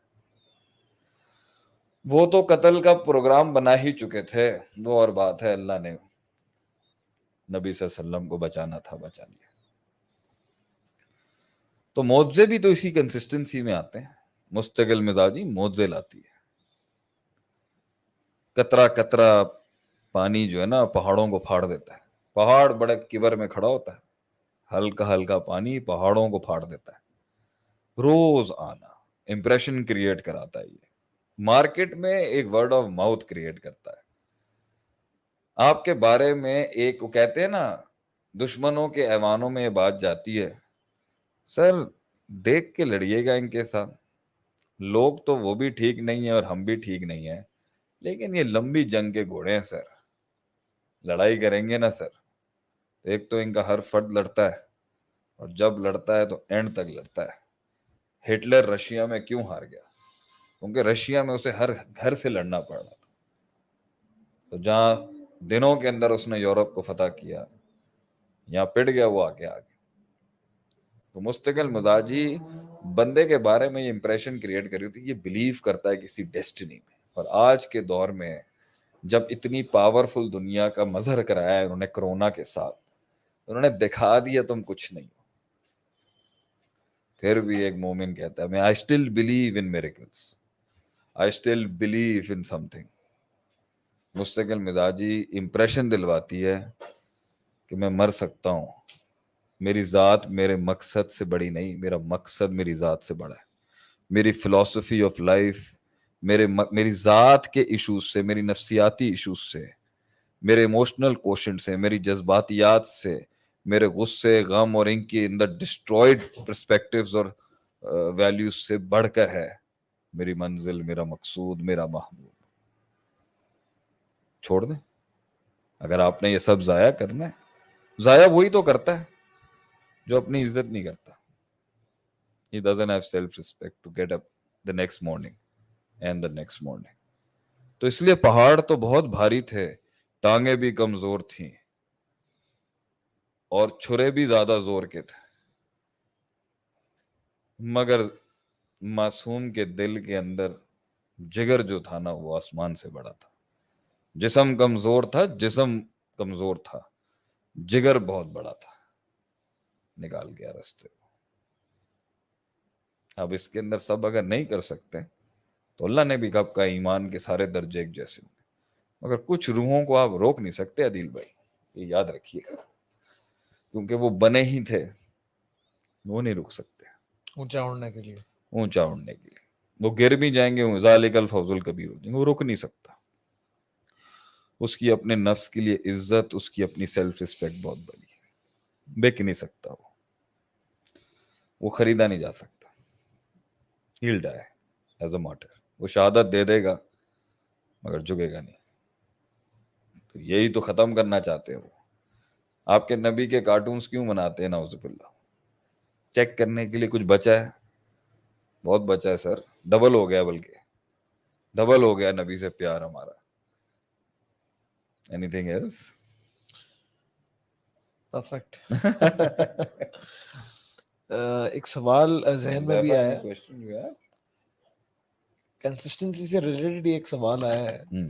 وہ تو قتل کا پروگرام بنا ہی چکے تھے, وہ اور بات ہے, اللہ نے نبی صلی اللہ علیہ وسلم کو بچانا تھا, بچا لیا. تو معجزے بھی تو اسی کنسسٹنسی میں آتے ہیں. مستقل مزاجی معجزے لاتی ہے. قطرہ قطرہ پانی جو ہے نا پہاڑوں کو پھاڑ دیتا ہے. پہاڑ بڑے کبر میں کھڑا ہوتا ہے, ہلکا ہلکا پانی پہاڑوں کو پھاڑ دیتا ہے. روز آنا امپریشن کریٹ کراتا ہے. یہ مارکیٹ میں ایک ورڈ آف ماؤتھ کریٹ کرتا ہے. آپ کے بارے میں ایک وہ کہتے ہیں نا, دشمنوں کے ایوانوں میں یہ بات جاتی ہے, سر دیکھ کے لڑیے گا ان کے ساتھ, لوگ تو وہ بھی ٹھیک نہیں ہیں اور ہم بھی ٹھیک نہیں ہیں, لیکن یہ لمبی جنگ کے گھوڑے ہیں سر, لڑائی کریں گے نا سر, ایک تو ان کا ہر فرد لڑتا ہے, اور جب لڑتا ہے تو اینڈ تک لڑتا ہے. ہٹلر رشیا میں کیوں ہار گیا؟ کیونکہ رشیا میں اسے ہر گھر سے لڑنا پڑ رہا تھا. تو جہاں دنوں کے اندر اس نے یورپ کو فتح کیا, یہاں پٹ گیا وہ آگے. تو مستقل مزاجی بندے کے بارے میں یہ امپریشن کریٹ کری ہوتی ہے, یہ بلیو کرتا ہے کسی ڈیسٹنی میں. اور آج کے دور میں جب اتنی پاورفل دنیا کا مظہر کرایا ہے انہوں نے کرونا کے ساتھ, انہوں نے دکھا دیا تم کچھ نہیں ہو, پھر بھی ایک مومن کہتا ہے میں I still believe in miracles, I still believe in something. مستقل مزاجی امپریشن دلواتی ہے کہ میں مر سکتا ہوں, میری ذات میرے مقصد سے بڑی نہیں, میرا مقصد میری ذات سے بڑا ہے. میری فلسفی آف لائف میری ذات کے ایشوز سے, میری نفسیاتی ایشوز سے, میرے ایموشنل کوشنٹ سے, میری جذباتیات سے, میرے غصے غم اور ان کی اندر ڈسٹرائڈ پرسپیکٹیوز اور ویلیوز سے بڑھ کر ہے میری منزل, میرا مقصود, میرا محبوب. چھوڑ دیں. اگر آپ نے یہ سب ضائع کرنا ہے, ضائع وہی تو کرتا ہے جو اپنی عزت نہیں کرتا. He doesn't have self-respect to get up the next morning and the next morning. تو اس لیے پہاڑ تو بہت بھاری تھے, ٹانگیں بھی کمزور تھیں, اور چھرے بھی زیادہ زور کے تھے, مگر معصوم کے دل کے اندر جگر جو تھا نا وہ آسمان سے بڑا تھا. جسم کمزور تھا, جسم کمزور تھا, جگر بہت بڑا تھا, نکال گیا راستے. اب اس کے اندر سب اگر نہیں کر سکتے تو اللہ نے بھی کب کا ایمان کے سارے درجے ایک جیسے, مگر کچھ روحوں کو آپ روک نہیں سکتے عدیل بھائی, یہ یاد رکھیے گا, کیونکہ وہ بنے ہی تھے, وہ نہیں رک سکتے اونچا اڑنے کے لیے, اونچا اڑنے کے لیے. وہ گر بھی جائیں گے, ذالک الفوز الکبیر ہو جائیں گے, وہ رک نہیں سکتا. اس کی اپنے نفس کے لیے عزت, اس کی اپنی سیلف ریسپیکٹ بہت بڑی ہے, بک نہیں سکتا, وہ خریدا نہیں جا سکتا. He'll die as a martyr. وہ شہادت دے دے گا مگر جھکے گا نہیں. تو یہی تو ختم کرنا چاہتے ہیں وہ. آپ کے نبی کے کارٹونز کیوں بناتے ہیں نعوذ باللہ؟ چیک کرنے کے لیے کچھ بچا ہے؟ بہت بچا ہے سر, ڈبل ہو گیا, بلکہ ڈبل ہو گیا نبی سے پیار ہمارا. Anything else? پرفیکٹ. ایک سوال ذہن میں بھی آیا, کنسسٹنسی سے ریلیٹڈ ایک سوال آیا ہے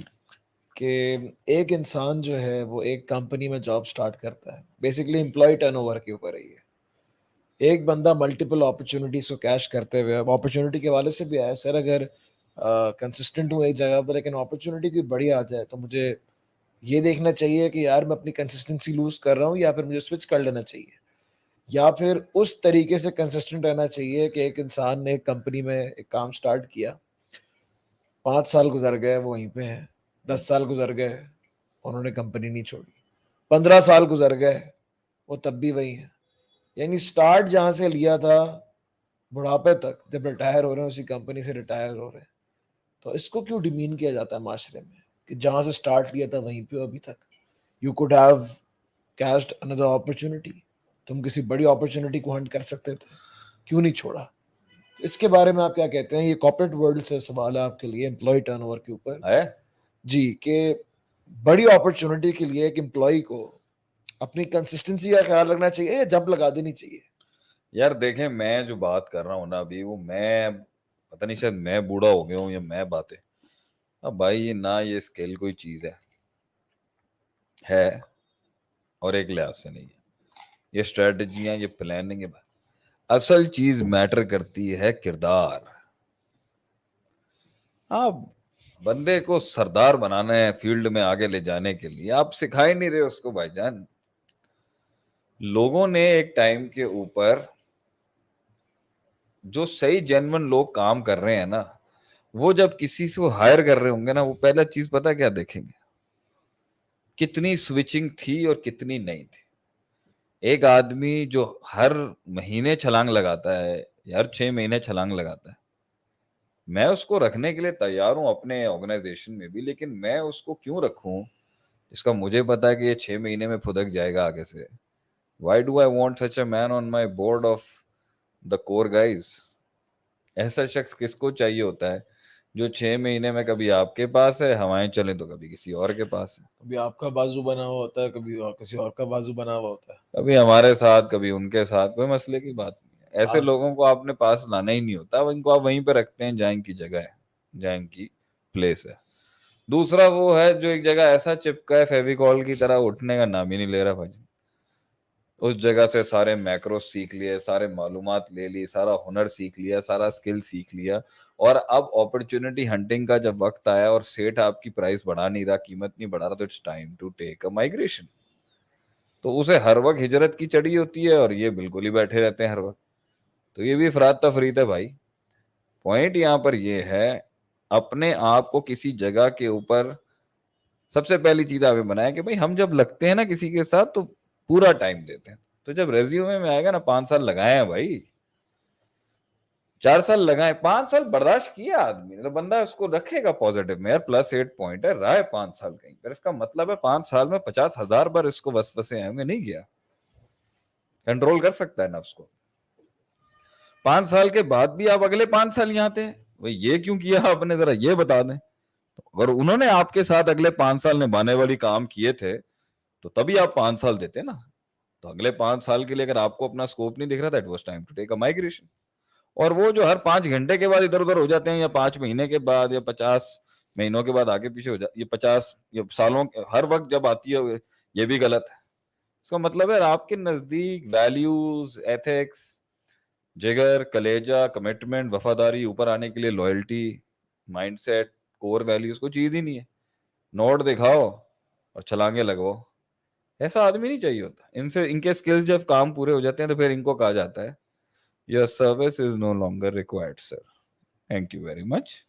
کہ ایک انسان جو ہے وہ ایک کمپنی میں جاب سٹارٹ کرتا ہے, بیسیکلی امپلائی ٹرن اوور کے اوپر ہی ہے. ایک بندہ ملٹیپل اپرچونیٹیز کو کیش کرتے ہوئے, اپرچونیٹی کے حوالے سے بھی آیا سر, اگر کنسسٹنٹ ہوں ایک جگہ پر لیکن اپرچونیٹی کوئی بڑی آ جائے تو مجھے یہ دیکھنا چاہیے کہ یار میں اپنی کنسسٹنسی لوز کر رہا ہوں, یا پھر مجھے سوئچ کر لینا چاہیے, یا پھر اس طریقے سے کنسسٹنٹ رہنا چاہیے کہ ایک انسان نے ایک کمپنی میں ایک کام سٹارٹ کیا, 5 سال گزر گئے وہ وہیں پہ ہیں, 10 سال گزر گئے انہوں نے کمپنی نہیں چھوڑی, 15 سال گزر گئے وہ تب بھی وہی ہیں. یعنی سٹارٹ جہاں سے لیا تھا بڑھاپے تک, جب ریٹائر ہو رہے ہیں اسی کمپنی سے ریٹائر ہو رہے ہیں. تو اس کو کیوں ڈیمین کیا جاتا ہے معاشرے میں کہ جہاں سے سٹارٹ لیا تھا وہیں پہ ابھی تک؟ You could have catched another opportunity, تم کسی بڑی اپرچونٹی کو ہنٹ کر سکتے تھے, کیوں نہیں چھوڑا؟ اس کے بارے میں آپ کیا کہتے ہیں؟ یہ کارپوریٹ ورلڈ سے سوال ہے آپ کے لیے, امپلائی ٹرن اوور کے اوپر جی, کہ بڑی اپرچونٹی کے لیے ایک امپلائی کو اپنی کنسسٹنسی کا خیال رکھنا چاہیے یا جمپ لگا دینی چاہیے؟ یار دیکھیں, میں جو بات کر رہا ہوں نا ابھی, وہ میں پتہ نہیں شاید میں بوڑھا ہو گیا ہوں یا میں باتیں, اب بھائی نہ یہ اسکل کوئی چیز ہے اور ایک لحاظ سے نہیں ہے, یہ اسٹریٹجیاں, یہ پلاننگ ہے. اصل چیز میٹر کرتی ہے کردار. آپ بندے کو سردار بنانا ہے فیلڈ میں آگے لے جانے کے لیے, آپ سکھا ہی نہیں رہے اس کو بھائی جان. لوگوں نے ایک ٹائم کے اوپر جو صحیح جینون لوگ کام کر رہے ہیں نا, وہ جب کسی سے ہائر کر رہے ہوں گے نا, وہ پہلا چیز پتہ کیا دیکھیں گے, کتنی سوئچنگ تھی اور کتنی نہیں تھی. ایک آدمی جو ہر مہینے چھلانگ لگاتا ہے یا ہر 6 مہینے چھلانگ لگاتا ہے, میں اس کو رکھنے کے لیے تیار ہوں اپنے آرگنائزیشن میں بھی, لیکن میں اس کو کیوں رکھوں اس کا مجھے پتا ہے کہ یہ 6 مہینے میں پھدک جائے گا آگے سے. Why do I want such a man on my board of the core guys? ایسا شخص کس کو چاہیے ہوتا ہے جو 6 مہینے میں کبھی آپ کے پاس ہے, ہوائیں چلیں تو کبھی کسی اور کے پاس ہے, کبھی آپ کا بازو بنا ہوا ہوتا ہے, کبھی اور کسی اور کا بازو بنا ہوا ہوتا ہے, کبھی ہمارے ساتھ کبھی ان کے ساتھ, کوئی مسئلے کی بات نہیں ہے. ایسے لوگوں کو آپ نے پاس لانا ہی نہیں ہوتا, ان کو آپ وہیں پہ رکھتے ہیں جہاں ان کی جگہ ہے, جہاں ان کی پلیس ہے. دوسرا وہ ہے جو ایک جگہ ایسا چپکا ہے فیویکول کی طرح, اٹھنے کا نام ہی نہیں لے رہا بھائی. اس جگہ سے سارے میکرو سیکھ لیے, سارے معلومات لے لی, سارا ہنر سیکھ لیا, سارا اسکل سیکھ لیا, اور اب اپرچونٹی ہنٹنگ کا جب وقت آیا اور سیٹ آپ کی پرائس بڑھا نہیں رہا, قیمت نہیں بڑھا رہا, تو it's time to take a migration. تو اسے ہر وقت ہجرت کی چڑھی ہوتی ہے اور یہ بالکل ہی بیٹھے رہتے ہیں ہر وقت. تو یہ بھی افراد تفریط ہے بھائی. پوائنٹ یہاں پر یہ ہے, اپنے آپ کو کسی جگہ کے اوپر سب سے پہلی چیز آپ بنائیں کہ بھائی ہم جب لگتے ہیں نا کسی کے ساتھ تو پورا ٹائم دیتے ہیں. تو جب ریزیومے میں آئے گا نا 5 سال لگائے ہیں بھائی, 4 سال لگائے, 5 سال برداشت کیا آدمی نے تو بندہ اس کو رکھے گا پازیٹیو میں, یار +8 پوائنٹ ہے, رہا ہے 5 سال کہیں پر, اس کا مطلب ہے 5 سال میں 50,000 بار اس کو وسوسے آئیں گے, نہیں گیا, کنٹرول کر سکتا ہے نفس کو. 5 سال کے بعد بھی آپ اگلے 5 سال یہاں تھے, یہ کیوں کیا آپ نے, ذرا یہ بتا دیں. اگر انہوں نے آپ کے ساتھ اگلے 5 سال نبھانے والی کام کیے تھے تو تبھی آپ 5 سال دیتے نا. تو اگلے 5 سال کے لیے اگر آپ کو اپنا اسکوپ نہیں دکھ رہا تھا, it was time to take a migration. اور وہ جو ہر 5 گھنٹے کے بعد ادھر ادھر ہو جاتے ہیں, یا 5 مہینے کے بعد, یا 50 مہینوں کے بعد آگے پیچھے ہو جاتے, یہ 50 یا سالوں ہر وقت جب آتی ہے, یہ بھی غلط ہے. اس کا مطلب ہے آپ کے نزدیک ویلیوز, ایتھکس, جگر, کلیجہ, کمٹمنٹ, وفاداری, اوپر آنے کے لیے لوئلٹی, مائنڈ سیٹ, کور ویلیوز, کوئی چیز ہی نہیں ہے. نوٹ دکھاؤ اور چھلانگے لگواؤ, ایسا آدمی نہیں چاہیے ہوتا. ان کے اسکلز جب کام پورے ہو جاتے ہیں تو پھر ان کو کہا جاتا ہے your service is no longer required, sir. Thank you very much.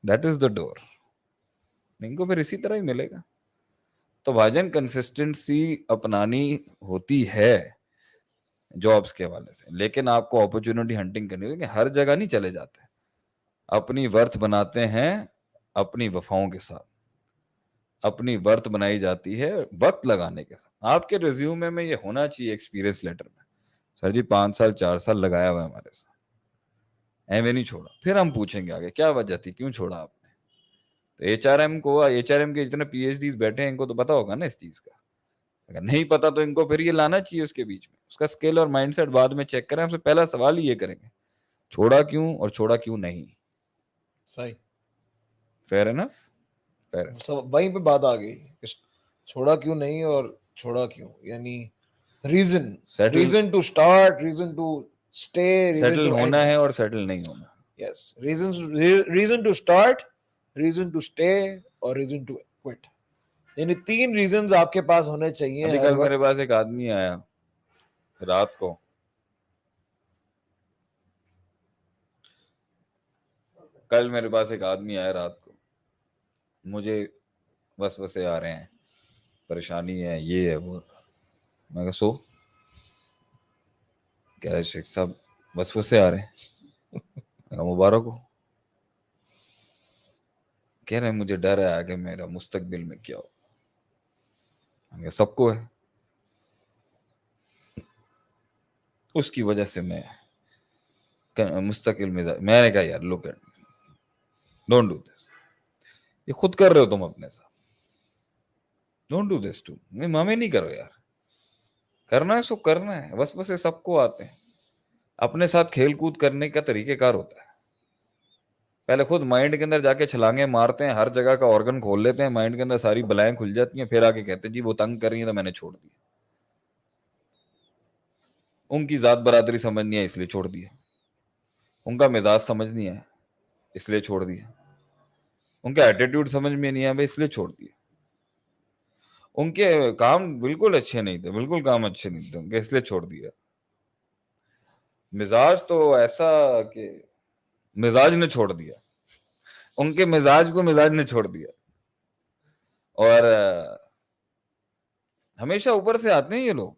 That is the door. ان کو پھر اسی طرح ہی ملے گا. تو بھاجن کنسسٹنسی اپنانی ہوتی ہے جابس کے حوالے سے, لیکن آپ کو اپرچونٹی ہنٹنگ کرنی ہوگی. ہر جگہ نہیں چلے جاتے, اپنی ورتھ بناتے ہیں اپنی وفاؤں کے ساتھ. اپنی ورتھ بنائی جاتی ہے وقت لگانے کے ساتھ. آپ کے ریزیومے میں یہ ہونا چاہیے ایکسپیرینس لیٹر میں, سر جی 5 سال 4 سال لگایا ہوا ہے ہمارے ساتھ, ایویں نہیں چھوڑا. پھر ہم پوچھیں گے آگے کیا وجہ تھی, کیوں چھوڑا آپ نے. تو ایچ آر ایم کے جتنے پی ایچ ڈیز بیٹھے ہیں ان کو تو پتا ہوگا نا اس چیز کا. اگر نہیں پتا تو ان کو پھر یہ لانا چاہیے اس کے بیچ میں. اس کا اسکل اور مائنڈ سیٹ بعد میں چیک کریں. ہم سے پہلا سوال ہی یہ کریں گے, چھوڑا کیوں اور چھوڑا کیوں نہیں. صحیح, فیئر انف. وہیں پہ بات آ گئی, چھوڑا کیوں نہیں اور چھوڑا کیوں, یعنی reason to start, reason to stay, settle ہونا ہے اور سیٹل نہیں ہونا. Yes, reason to start, reason to stay اور ریزن ٹو کوئٹ. یعنی 3 ریزنز آپ کے پاس ہونے چاہیے. ابھی کل میرے پاس ایک آدمی آیا رات کو, مجھے وسوسے آ رہے ہیں, پریشانی ہے, یہ ہے وہ. میں کہا سو کہہ رہے شیخ صاحب وسوسے آ رہے ہیں. مبارک ہو. کہہ رہے ہیں مجھے ڈر ہے کہ میرا مستقبل میں کیا ہو. سب کو ہے, اس کی وجہ سے میں مستقل مزاج. میں نے کہا یار look at me, don't do this. یہ خود کر رہے ہو تم اپنے ساتھ, ڈونٹ ڈو دس ٹو. مامے نہیں کرو یار, کرنا ہے سو کرنا ہے. وسوسے سب کو آتے ہیں. اپنے ساتھ کھیل کود کرنے کا طریقہ کار ہوتا ہے. پہلے خود مائنڈ کے اندر جا کے چھلانگے مارتے ہیں, ہر جگہ کا آرگن کھول لیتے ہیں, مائنڈ کے اندر ساری بلائیں کھل جاتی ہیں, پھر آ کے کہتے ہیں جی وہ تنگ کر رہی ہیں تو میں نے چھوڑ دیا. ان کی ذات برادری سمجھنی ہے اس لیے چھوڑ دیا, ان کا مزاج سمجھ نہیں ہے اس لیے چھوڑ دیا, ان کا ایٹیٹیوڈ سمجھ میں نہیں آیا اس لیے چھوڑ دیا, ان کے کام بالکل اچھے نہیں تھے, بالکل کام اچھے نہیں تھے ان کے, اس لیے چھوڑ دیا. مزاج تو ایسا کہ مزاج نے چھوڑ دیا, ان کے مزاج کو مزاج نے چھوڑ دیا. اور ہمیشہ اوپر سے آتے ہیں یہ لوگ.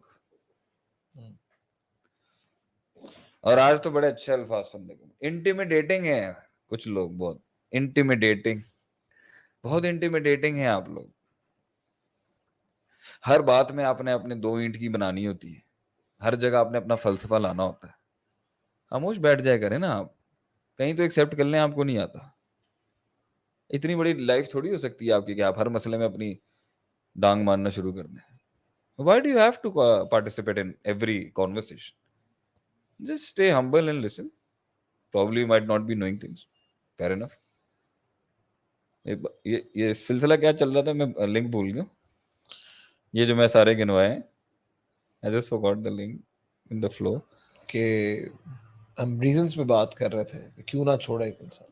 اور آج تو بڑے اچھے الفاظ سننے کو, انٹیمیڈیٹنگ ہیں کچھ لوگ, بہت انٹیمیڈیٹنگ, بہت انٹیمیڈیٹنگ ہیں آپ لوگ. ہر بات میں آپ نے اپنے 2 اینٹ کی بنانی ہوتی ہے, ہر جگہ آپ نے اپنا فلسفہ لانا ہوتا ہے. خاموش بیٹھ جائے کریں نا آپ, کہیں تو ایکسیپٹ کر لیں آپ کو نہیں آتا. اتنی بڑی لائف تھوڑی ہو سکتی ہے آپ کی کہ آپ ہر مسئلے میں اپنی ڈانگ مارنا شروع کر دیں. Why do you have to participate in every conversation? Just stay humble and listen. Probably you might not be knowing things. Fair enough. یہ سلسلہ کیا چل رہا تھا, میں لنک بھول گیا. یہ جو میں سارے گنوائے ہیں, I just forgot the link in the flow. کہ ہم ریزنس پہ بات کر رہے تھے کہ کیوں نہ چھوڑا ایک انسان,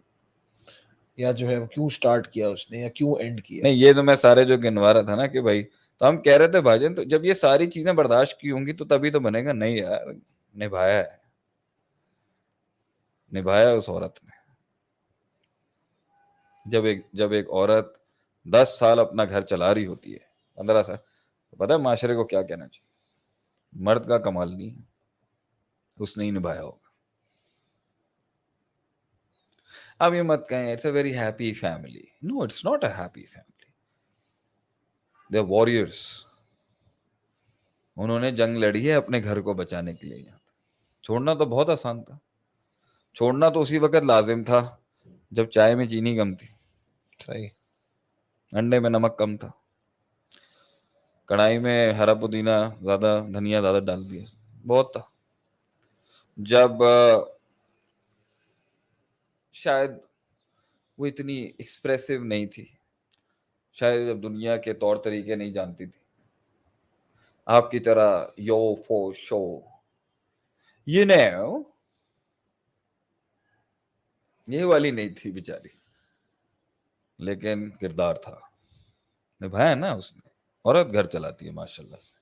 یا جو ہے کیوں سٹارٹ کیا اس نے, یا کیوں اینڈ کیا. نہیں, یہ تو میں سارے جو گنوا رہا تھا نا کہ بھائی, تو ہم کہہ رہے تھے بھاجن تو جب یہ ساری چیزیں برداشت کی ہوں گی تو تبھی تو بنے گا. نہیں یار, نبھایا ہے, نبھایا اس عورت نے. جب ایک عورت 10 سال اپنا گھر چلا رہی ہوتی ہے, 15 سال, تو پتہ ہے معاشرے کو کیا کہنا چاہیے, مرد کا کمال نہیں ہے, اس نے ہی نبھایا ہوگا. اب یہ مت کہیں it's a very happy family. No, it's not a happy family. They are warriors. انہوں نے جنگ لڑی ہے اپنے گھر کو بچانے کے لیے. چھوڑنا تو بہت آسان تھا. چھوڑنا تو اسی وقت لازم تھا جب چائے میں چینی کم تھی, صحیح, انڈے میں نمک کم تھا, کڑھائی میں ہرا پودینہ زیادہ, دھنیا زیادہ ڈال دیا, بہت تھا. جب شاید وہ اتنی ایکسپریسو نہیں تھی, شاید جب دنیا کے طور طریقے نہیں جانتی تھی آپ کی طرح, یو فو شو, یہ نو, یہ والی نہیں تھی بیچاری. لیکن کردار تھا, نبھایا نا اس نے. عورت گھر چلاتی ہے ماشاءاللہ سے,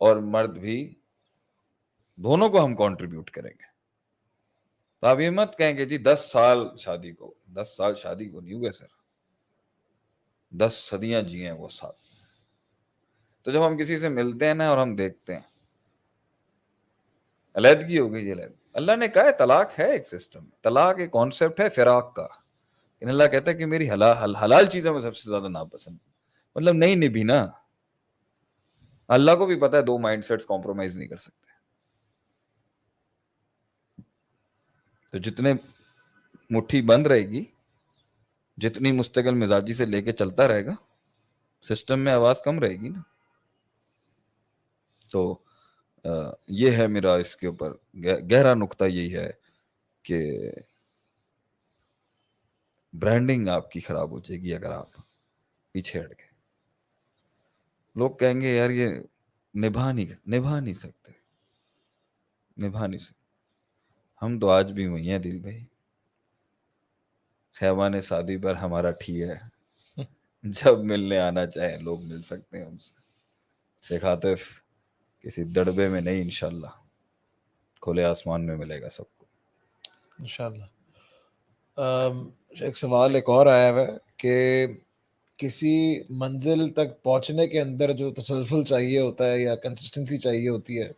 اور مرد بھی, دونوں کو ہم کنٹریبیوٹ کریں گے. تو آپ یہ مت کہیں گے جی 10 سال شادی کو, 10 سال شادی کو نہیں ہوئے سر, 10 صدیاں جی ہیں وہ ساتھ. تو جب ہم کسی سے ملتے ہیں نا اور ہم دیکھتے ہیں علیحدگی ہو گئی, اللہ نے کہا ہے طلاق ہے ایک سسٹم, طلاق ایک کانسیپٹ ہے فراق کا. ان اللہ کہتا ہے کہ میری حلال چیزوں میں سب سے زیادہ ناپسند, مطلب نہیں نبھی نا. اللہ کو بھی پتا ہے 2 مائنڈ سیٹس کمپرومائز نہیں کر سکتے. تو جتنے مٹھی بند رہے گی, جتنی مستقل مزاجی سے لے کے چلتا رہے گا, سسٹم میں آواز کم رہے گی نا. تو یہ ہے میرا اس کے اوپر گہرا نقطہ, یہی ہے کہ برانڈنگ آپ کی خراب ہو جائے گی اگر آپ پیچھے ہٹ گئے. لوگ کہیں گے یار یہ نبھا نہیں سکتے. ہم تو آج بھی وہی ہیں دل بھائی. خیبان شادی پر ہمارا ٹھی ہے, جب ملنے آنا چاہے لوگ مل سکتے ہیں ہم سے. شیخ عاطف کسی دڑبے میں نہیں, انشاءاللہ کھلے آسمان میں ملے گا سب کو انشاءاللہ. ایک سوال ایک اور آیا ہے کہ کسی منزل تک پہنچنے کے اندر جو تسلسل چاہیے ہوتا ہے یا کنسسٹنسی چاہیے ہوتی ہے,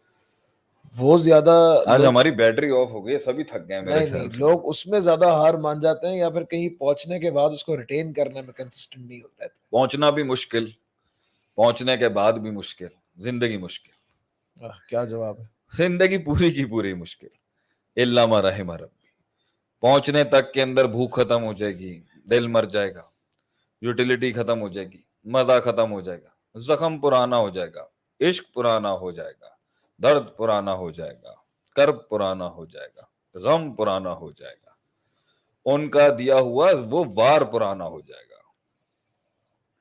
وہ زیادہ آج ہماری بیٹری آف ہو گئی, سبھی تھک گئے میرے خیال سے. لوگ اس میں زیادہ ہار مان جاتے ہیں, یا پھر کہیں پہنچنے کے بعد اس کو ریٹین کرنے میں کنسسٹنٹ نہیں ہوتا ہے. پہنچنا بھی مشکل, پہنچنے کے بعد بھی مشکل, زندگی مشکل. کیا جواب ہے؟ زندگی پوری کی پوری مشکل, الا ما رحم ربی. پہنچنے تک کے اندر بھوک ختم ہو جائے گی, دل مر جائے گا, یوٹیلیٹی ختم ہو جائے گی, مزہ ختم ہو جائے گا, زخم پرانا ہو جائے گا, عشق پرانا ہو جائے گا, درد پرانا ہو جائے گا, کرب پرانا ہو جائے گا, غم پرانا ہو جائے گا, ان کا دیا ہوا وہ وار پرانا ہو جائے گا,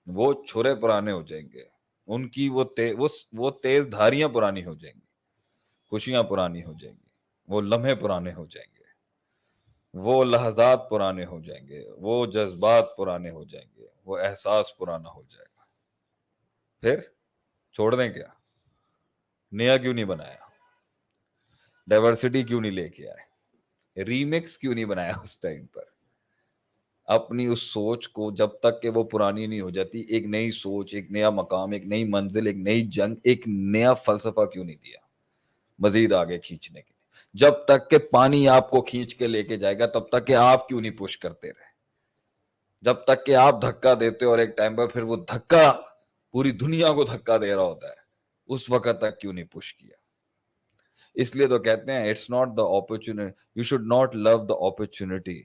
وہ چھرے پرانے ہو جائیں گے, ان کی وہ تیز دھاریاں پرانی ہو جائیں گی, خوشیاں پرانی ہو جائیں گی, وہ لمحے پرانے ہو جائیں گے, وہ لحظات پرانے ہو جائیں گے, وہ جذبات پرانے ہو جائیں گے, وہ احساس پرانا ہو جائے گا. پھر چھوڑ دیں کیا؟ نیا کیوں نہیں بنایا؟ ڈائیورسٹی کیوں نہیں لے کے آئے؟ ریمکس کیوں نہیں بنایا اس ٹائم پر؟ اپنی اس سوچ کو جب تک کہ وہ پرانی نہیں ہو جاتی, ایک نئی سوچ, ایک نیا مقام, ایک نئی منزل, ایک نئی جنگ, ایک نیا فلسفہ کیوں نہیں دیا مزید آگے کھینچنے کے لیے؟ جب تک کہ پانی آپ کو کھینچ کے لے کے جائے گا تب تک کہ آپ کیوں نہیں پش کرتے رہے؟ جب تک کہ آپ دھکا دیتے اور ایک ٹائم پر پھر وہ دھکا پوری دنیا کو دھکا دے رہا ہوتا ہے, اس وقت تک کیوں نہیں پش کیا؟ اس لیے تو کہتے ہیں it's not the opportunity, you should not lose the opportunity,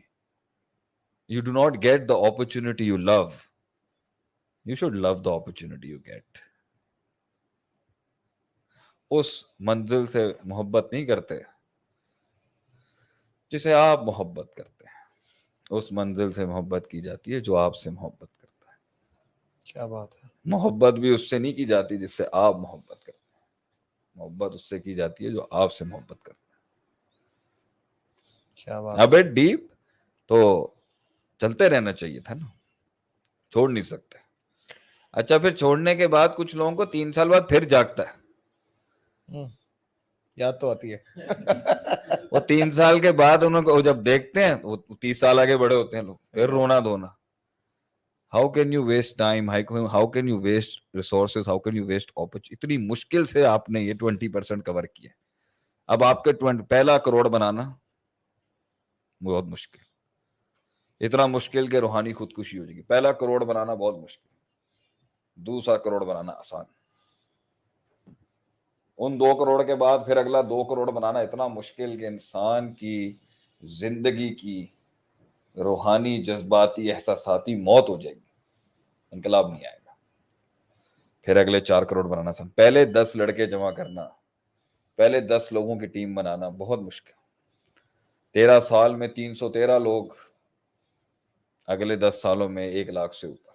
you do not get the opportunity you love, you should love the opportunity you get. اس منزل سے محبت نہیں کرتے جسے آپ محبت کرتے ہیں, اس منزل سے محبت کی جاتی ہے جو آپ سے محبت کرتا ہے. کیا بات ہے. محبت بھی اس سے نہیں کی جاتی جس سے آپ محبت کرتے ہیں, محبت اس سے کی جاتی ہے جو آپ سے محبت کرتا ہے. کیا بات. اب ڈیپ تو چلتے رہنا چاہیے تھا نا, چھوڑ نہیں سکتے. اچھا پھر چھوڑنے کے بعد کچھ لوگوں کو 3 سال بعد پھر جاگتا ہے, یاد تو آتی ہے. وہ 3 سال کے بعد انہوں کو جب دیکھتے ہیں وہ 30 سال آگے بڑے ہوتے ہیں لوگ, پھر رونا دھونا. How can you waste time, how can you waste resources, how can you waste opportunity. اتنی مشکل سے آپ نے یہ 20% کور کیا, اب آپ کے پہلا کروڑ بنانا بہت مشکل. اتنا مشکل کہ روحانی خودکشی ہو جائے گی. پہلا کروڑ بنانا بہت مشکل, دوسرا کروڑ بنانا آسان. ان 2 کروڑ کے بعد پھر اگلا 2 کروڑ بنانا اتنا مشکل کہ انسان کی زندگی کی روحانی جذباتی احساساتی موت ہو جائے گی, انقلاب نہیں آئے گا. پھر اگلے 4 کروڑ بنانا آسان. پہلے 10 لڑکے جمع کرنا, پہلے 10 لوگوں کی ٹیم بنانا بہت مشکل. 13 سال میں 313 لوگ, اگلے 10 سالوں میں 1 لاکھ سے اوپر.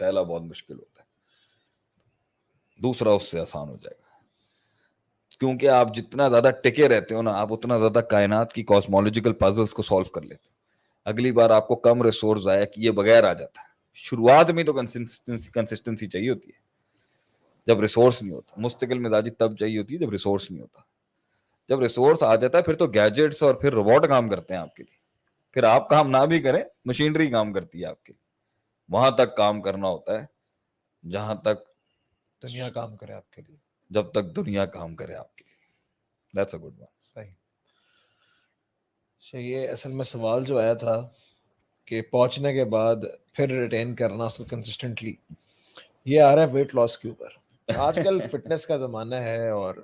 پہلا بہت مشکل ہوتا ہے, دوسرا اس سے آسان ہو جائے گا. کیونکہ آپ جتنا زیادہ ٹکے رہتے ہو نا, آپ اتنا زیادہ کائنات کی کاسمولوجیکل پازلز کو سالو کر لیتے ہو. اگلی بار آپ کو کم ریسورس ضائع کیے بغیر آ جاتا ہے. شروعات میں تو کنسسٹنسی چاہیے ہوتی ہے جب ریسورس نہیں ہوتا. مستقل مزاجی تب چاہیے ہوتی ہے جب ریسورس نہیں ہوتا. جب ریسورس آ جاتا ہے پھر تو گیجٹس اور پھر روبوٹ کام کرتے ہیں آپ کے لیے. پھر آپ کام نہ بھی کریں, مشینری کام کرتی ہے آپ کے لیے. وہاں تک کام کرنا ہوتا ہے جہاں تک دنیا کام کرے آپ کے لیے, جب تک دنیا کام کرے آپ کے لیے. That's a good one. صحیح. یہ اصل میں سوال جو آیا تھا کہ پہنچنے کے بعد پھر ریٹین کرنا اس کو کنسسٹنٹلی, یہ آ رہا ہے ویٹ لاس کے اوپر. آج کل فٹنس کا زمانہ ہے اور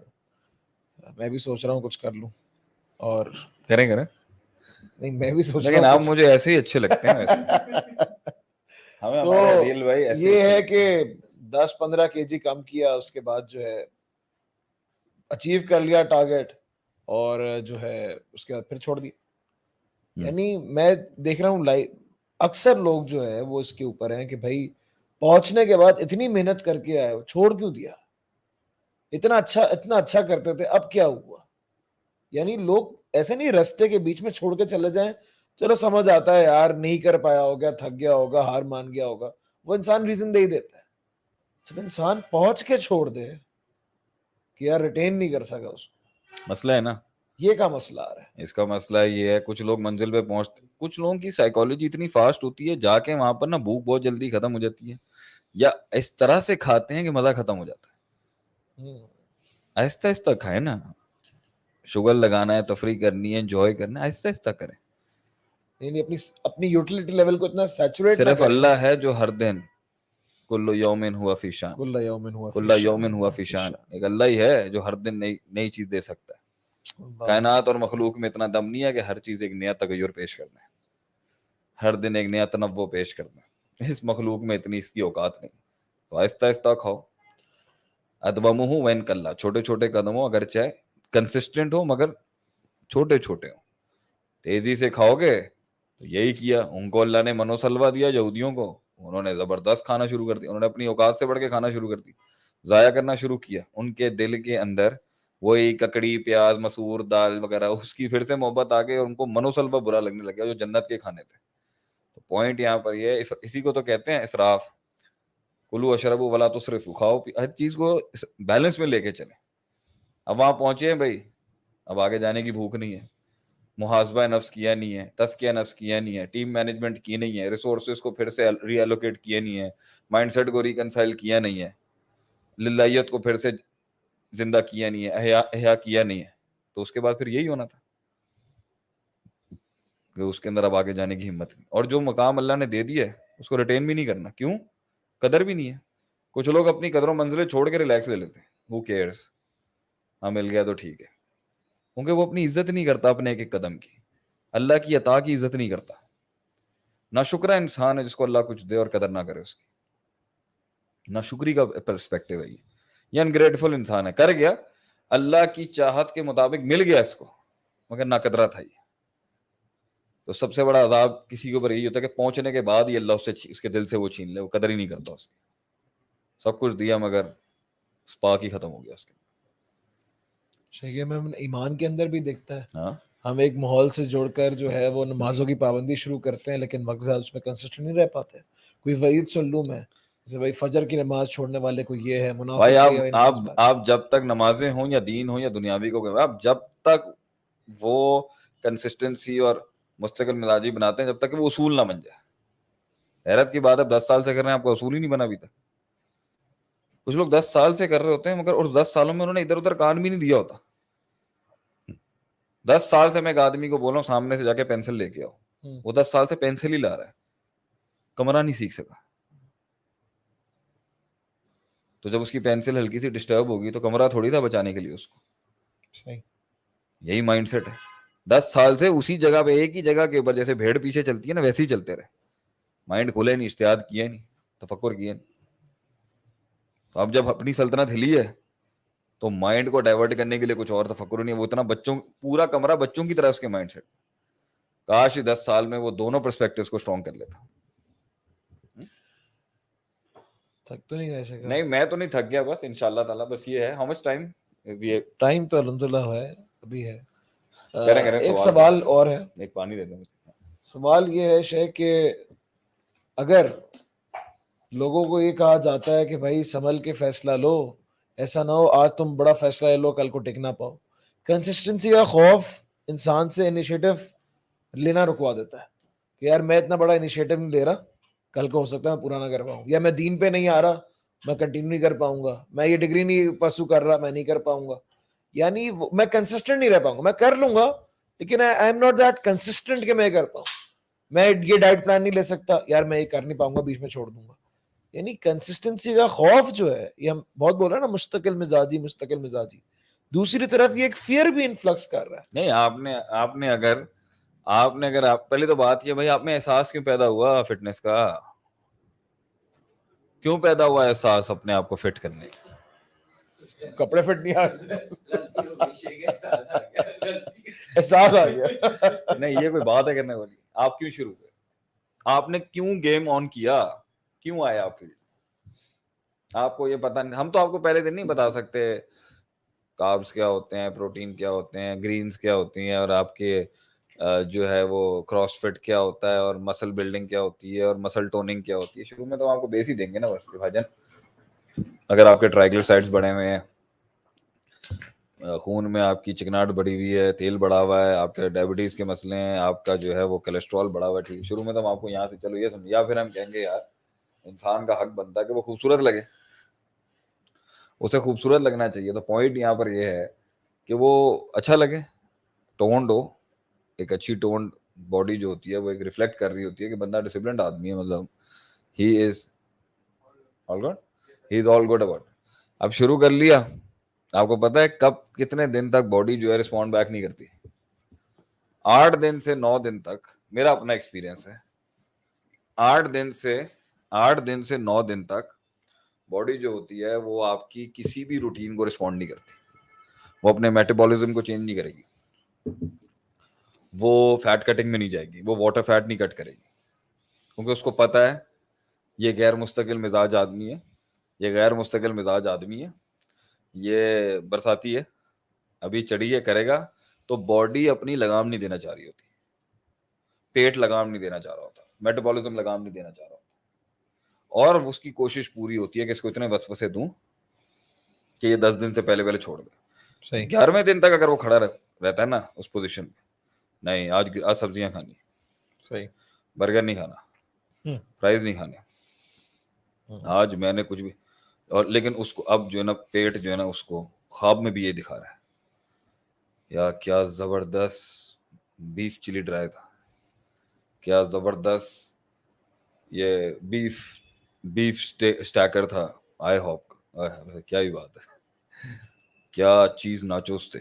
میں بھی سوچ رہا ہوں کچھ کر لوں. اور کریں نہیں, میں بھی سوچ رہا لیکن ہوں آپ مجھے ایسے ہی اچھے لگتے ہیں ویسے. ہمیں تو ہمارے ریل بھائی ایسے یہ ہے کہ 10-15 kg کم کیا, اس کے بعد جو ہے اچیو کر لیا ٹارگیٹ, اور جو ہے اس کے بعد پھر چھوڑ دیا. یعنی میں دیکھ رہا ہوں اکثر لوگ جو ہے وہ اس کے اوپر ہیں کہ بھائی پہنچنے کے بعد اتنی محنت کر کے آئے, چھوڑ کیوں دیا؟ اتنا اچھا کرتے تھے, اب کیا ہوا؟ یعنی لوگ ایسے نہیں رستے کے بیچ میں چھوڑ کے چلے جائیں, چلو سمجھ آتا ہے یار نہیں کر پایا ہوگا, تھک گیا ہوگا, ہار مان گیا ہوگا, وہ انسان ریزن دے ہی دیتا ہے. چلو انسان پہنچ کے چھوڑ دے کہ یار ریٹین نہیں کر سکا اس کو. مسئلہ ہے نا, یہ کا مسئلہ آ رہا ہے. اس کا مسئلہ یہ ہے کچھ لوگ منزل پہ پہنچتے, کچھ لوگوں کی سائیکالوجی اتنی فاسٹ ہوتی ہے, جا کے وہاں پر نا بھوک بہت جلدی ختم ہو جاتی ہے, یا اس طرح سے کھاتے ہیں کہ مزہ ختم ہو جاتا ہے. آہستہ آہستہ کھائے نا, شوگر لگانا ہے, تفریح کرنی ہے, انجوائے کرنا ہے, آہستہ آہستہ کریں. یعنی اپنی یوٹیلیٹی لیول کو اتنا سیچوریٹ نہ صرف کریں. اللہ ہے جو ہر دن کل یومن ہوا فی شان, کل یومن ہوا فی شان. ایک اللہ ہی ہے جو ہر دن نئی چیز دے سکتا ہے. کائنات اور مخلوق میں اتنا دم نہیں ہے کہ ہر چیز ایک نیا تغیر پیش کرنا ہے, ہر دن ایک نیا تنوع پیش کرنا ہے. اس مخلوق میں اتنی اس کی اوقات نہیں. تو آہستہ آہستہ کھاؤ. ادومہ وین کلّا, چھوٹے چھوٹے قدم ہو, اگرچہ کنسسٹنٹ ہو مگر چھوٹے چھوٹے ہو. تیزی سے کھاؤ گے تو یہی کیا ان کو اللہ نے منوسلوا دیا یہودیوں کو, انہوں نے زبردست کھانا شروع کر دیا. انہوں نے اپنی اوقات سے بڑھ کے کھانا شروع کر دی, ضائع کرنا شروع کیا. ان کے دل کے اندر وہی ککڑی, پیاز, مسور دال وغیرہ, اس کی پھر سے محبت آ گئی اور ان کو منوسلوا برا لگنے لگا جو جنت کے کھانے تھے. تو پوائنٹ یہاں پر یہ, اسی کو تو کہتے ہیں اسراف. کلو اشربوا ولا تسرفوا, کھاؤ ہر چیز کو بیلنس میں لے کے چلیں. اب وہاں پہنچے ہیں بھائی, اب آگے جانے کی بھوک نہیں ہے, محاسبہ نفس کیا نہیں ہے, تزکیہ نفس کیا نہیں ہے, ٹیم مینجمنٹ کی نہیں ہے, ریسورسز کو پھر سے ری ایلوکیٹ کیے نہیں ہے, مائنڈ سیٹ کو ریکنسائل کیا نہیں ہے, للہیت کو پھر سے زندہ کیا نہیں ہے, احیا کیا نہیں ہے. تو اس کے بعد پھر یہی ہونا تھا کہ اس کے اندر اب آگے جانے کی ہمت نہیں. اور جو مقام اللہ نے دے دیا ہے اس کو ریٹین بھی نہیں کرنا. کیوں؟ قدر بھی نہیں ہے. کچھ لوگ اپنی قدر و منزلیں چھوڑ کے ریلیکس لے لیتے ہیں. Who cares, ہاں مل گیا تو ٹھیک ہے. کیونکہ وہ اپنی عزت نہیں کرتا اپنے ایک ایک قدم کی, اللہ کی عطا کی عزت نہیں کرتا. ناشکرا انسان ہے جس کو اللہ کچھ دے اور قدر نہ کرے اس کی. ناشکری کا پرسپیکٹو ہے یہ انگریٹفل انسان ہے. کر گیا اللہ کی چاہت کے مطابق, مل گیا اس کو, مگر ناقدرہ تھا یہ. تو سب سے بڑا عذاب کسی کے اوپر یہی ہوتا ہے کہ پہنچنے کے بعد ہی اللہ اس کے دل سے وہ چھین لے, وہ قدر ہی نہیں کرتا اس کی. سب کچھ دیا مگر سپاک ہی ختم ہو گیا اس کے. شیخ میں ایمان کے اندر بھی دیکھتا ہے, ہاں, ہم ایک ماحول سے جوڑ کر جو ہے وہ نمازوں کی پابندی شروع کرتے ہیں لیکن مقصد اس میں کنسسٹنٹ نہیں رہ پاتے. کوئی وعید سن لوں میں, جیسے بھائی فجر کی نماز چھوڑنے والے کو یہ ہے, بھائی منافق. آپ جب تک نمازیں ہوں یا دین ہوں یا دنیاوی کو, آپ جب تک وہ کنسسٹنسی اور مستقل مزاجی بناتے ہیں جب تک کہ وہ اصول نہ بن جائے. حیرت کی بات ہے 10 سال سے کر رہے ہیں, آپ کو اصول ہی نہیں بنا ابھی تک. کچھ لوگ 10 سال سے کر رہے ہوتے ہیں مگر اس 10 سالوں میں انہوں نے ادھر ادھر کان بھی نہیں دیا ہوتا. 10 سال سے میں ایک آدمی کو بول رہا ہوں سامنے سے جا کے پینسل لے کے آؤ, وہ 10 سال سے پینسل ہی لا رہا ہے, کمرہ نہیں سیکھ سکا. تو جب اس کی پینسل ہلکی سی ڈسٹرب ہوگی تو کمرہ تھوڑی تھا بچانے کے لیے اس کو. یہی مائنڈ سیٹ ہے. 10 سال سے اسی جگہ پہ ایک ہی جگہ کے اوپر جیسے بھیڑ پیچھے چلتی ہے نا ویسے ہی چلتے رہے, مائنڈ کھولے نہیں, اجتہاد کیا نہیں, تفکر کیا نہیں. تو اب جب اپنی سلطنت ہلی ہے تو مائنڈ کو ڈائیورٹ کرنے کے لیے کچھ اور تفکر نہیں ہے. وہ اتنا بچوں, پورا کمرہ بچوں کی طرح اس کے مائنڈ سیٹ. کاش 10 سال میں وہ دونوں پرسپیکٹیوز کو اسٹرانگ کر لیتا. تھک تو نہیں گئے شکر؟ نہیں میں تو نہیں تھک گیا, بس انشاءاللہ تعالیٰ. بس یہ ہے, ہاؤ مچ ٹائم؟ ٹائم تو الحمدللہ ہے, ابھی ہے. کریں ایک سوال اور ہے. ایک پانی دے دیں. سوال یہ ہے شے کہ اگر لوگوں کو یہ کہا جاتا ہے کہ بھائی سنبھل کے فیصلہ لو, ایسا نہ ہو آج تم بڑا فیصلہ لے لو کل کو ٹک نہ پاؤ. کنسسٹنسی کا خوف انسان سے انیشیٹو لینا رکوا دیتا ہے کہ یار میں اتنا بڑا انیشیٹو نہیں لے رہا, کل کو ہو سکتا ہے میں پورا نہ کر پاؤں, یا میں دین پہ نہیں آ رہا, میں کنٹینیو نہیں کر پاؤں گا, میں یہ ڈگری نہیں پرسو کر رہا, میں نہیں کر پاؤں گا. یعنی میں کنسسٹنٹ نہیں رہ پاؤں گا. میں کر لوں گا لیکن I am not that consistent کہ میں کر پاؤں. میں یہ ڈائٹ پلان نہیں لے سکتا, یار میں یہ کر نہیں پاؤں گا, بیچ میں چھوڑ دوں گا. یعنی کنسسٹنسی کا خوف جو ہے, یہ ہم بہت بول رہے ہیں نا, مستقل مزاجی. دوسری طرف یہ ایک فیئر بھی انفلکس کر رہا ہے. نہیں آپ نے اگر آپ پہلے تو بات یہ بھائی آپ میں احساس کیوں پیدا ہوا فٹنس کا؟ کیوں پیدا ہوا احساس اپنے آپ کو فٹ کرنے کا؟ کپڑے فٹ نہیں آ رہے, احساس آ گیا. نہیں یہ کوئی بات ہے کرنے والی. آپ کیوں شروع ہوئے؟ آپ نے کیوں گیم آن کیا؟ کیوں آئے آپ فیلڈ؟ آپ کو یہ پتا نہیں, ہم تو آپ کو پہلے دن نہیں بتا سکتے کاربس کیا ہوتے ہیں, پروٹین کیا ہوتے ہیں, گرینز کیا ہوتی ہیں, اور آپ کے جو ہے وہ کراس فٹ کیا ہوتا ہے, اور مسل بلڈنگ کیا ہوتی ہے, اور مسل ٹوننگ کیا ہوتی ہے. شروع میں تو آپ کو بیس ہی دیں گے نا بس بھائی جان. اگر آپ کے ٹرائیگلیسرائڈز بڑھے ہوئے ہیں, خون میں آپ کی چکناہٹ بڑھی ہوئی ہے, تیل بڑھا ہوا ہے, آپ کے ڈائبٹیز کے مسئلے ہیں, آپ کا جو ہے وہ کولیسٹرول بڑھا ہوا ہے, ٹھیک. شروع میں تو ہم آپ کو یہاں سے چلو یہ سمجھ, یا پھر ہم کہیں گے یار انسان کا حق بنتا ہے کہ وہ خوبصورت لگے, اسے خوبصورت لگنا چاہیے. تو پوائنٹ یہاں پر یہ ہے کہ وہ اچھا لگے, ٹونڈ ہو. ایک اچھی ٹونڈ باڈی جو ہوتی ہے وہ ایک ریفلیکٹ کر رہی ہوتی ہے کہ بندہ ڈسپلنڈ آدمی ہے, مطلب ہی از آل گڈ اباؤٹ. اب شروع کر لیا, آپ کو پتا ہے کب کتنے دن تک باڈی جو ہے رسپونڈ بیک نہیں کرتی. 8 دن سے 9 دن تک, میرا اپنا ایکسپیرینس ہے, 8 دن سے 9 دن تک باڈی جو ہوتی ہے وہ آپ کی کسی بھی روٹین کو رسپونڈ نہیں کرتی. وہ اپنے میٹابولزم کو چینج نہیں کرے گی, وہ فیٹ کٹنگ میں نہیں جائے گی, وہ واٹر فیٹ نہیں کٹ کرے گی, کیونکہ اس کو پتا ہے یہ غیر مستقل مزاج آدمی ہے, یہ برساتی ہے, ابھی چڑھی ہے, کرے گا. تو باڈی اپنی لگام نہیں دینا چاہ رہی ہوتی, پیٹ لگام نہیں دینا چاہ رہا ہوتا, میٹابولزم لگام نہیں دینا چاہ رہا ہوتا, اور اس کی کوشش پوری ہوتی ہے کہ اس کو اتنے وسوسے دوں کہ یہ 10 دن سے پہلے چھوڑ دے. 11ویں دن تک اگر وہ کھڑا رہتا ہے نا اس پوزیشن پہ, نہیں آج سبزیاں کھانی, صحیح, برگر نہیں کھانا, فرائز نہیں کھانے, آج میں نے کچھ بھی. اور لیکن اس کو اب جو ہے نا پیٹ جو ہے نا اس کو خواب میں بھی یہ دکھا رہا ہے, یا کیا زبردست بیف چلی ڈرائی تھا, کیا زبردست یہ بیف سٹیکر تھا, آئی ہوپ, کیا ہی بات ہے, کیا چیز ناچوس تھے,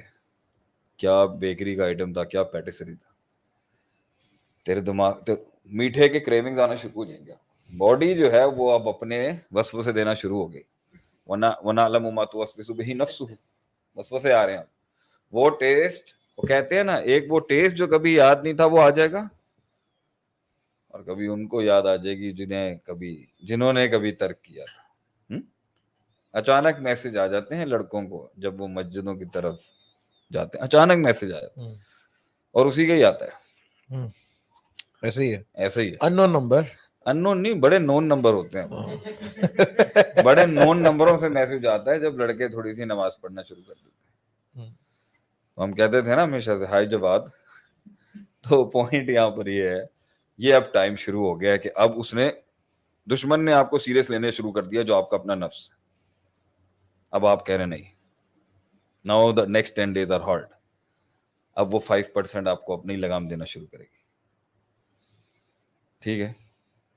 کیا بیکری کا آئٹم تھا, کیا پیٹیسری تھا. تیرے دماغ میٹھے کے کریونگز آنا شروع ہو جائیں گے. باڈی جو ہے وہ اب اپنے وسوسے دینا شروع ہو گئی. وَنَعْلَمُ مَا تُوَسْوِسُ بِهِ نَفْسُهُ, وسوسے آ رہے ہیں. وہ ٹیسٹ, وہ کہتے ہیں نا ایک وہ ٹیسٹ جو کبھی یاد نہیں تھا وہ آ جائے گا, اور کبھی ان کو یاد آ جائے گی جنہوں نے کبھی ترک کیا تھا. اچانک میسج آ جاتے ہیں لڑکوں کو جب وہ مسجدوں کی طرف جاتے ہیں, اچانک میسج آ جاتا ہے, اور اسی کا ہی آتا ہے. ایسے ہی ہے, ایسے ہی ہے. انون نمبر, انون نہیں, بڑے نون نمبر ہوتے ہیں, بڑے نون نمبروں سے میسج آتا ہے جب لڑکے تھوڑی سی نماز پڑھنا شروع کر دیتے ہیں. ہم کہتے تھے نا ہمیشہ سے ہائی جواد. تو پوائنٹ یہاں پر یہ ہے, یہ اب ٹائم شروع ہو گیا ہے کہ اب دشمن نے آپ کو سیریس لینے شروع کر دیا جو آپ کا اپنا نفس ہے. اب آپ کہہ رہے نہیں, now the next 10 days are hard. اب وہ 5% آپ کو اپنی لگام دینا شروع کرے گی. ٹھیک ہے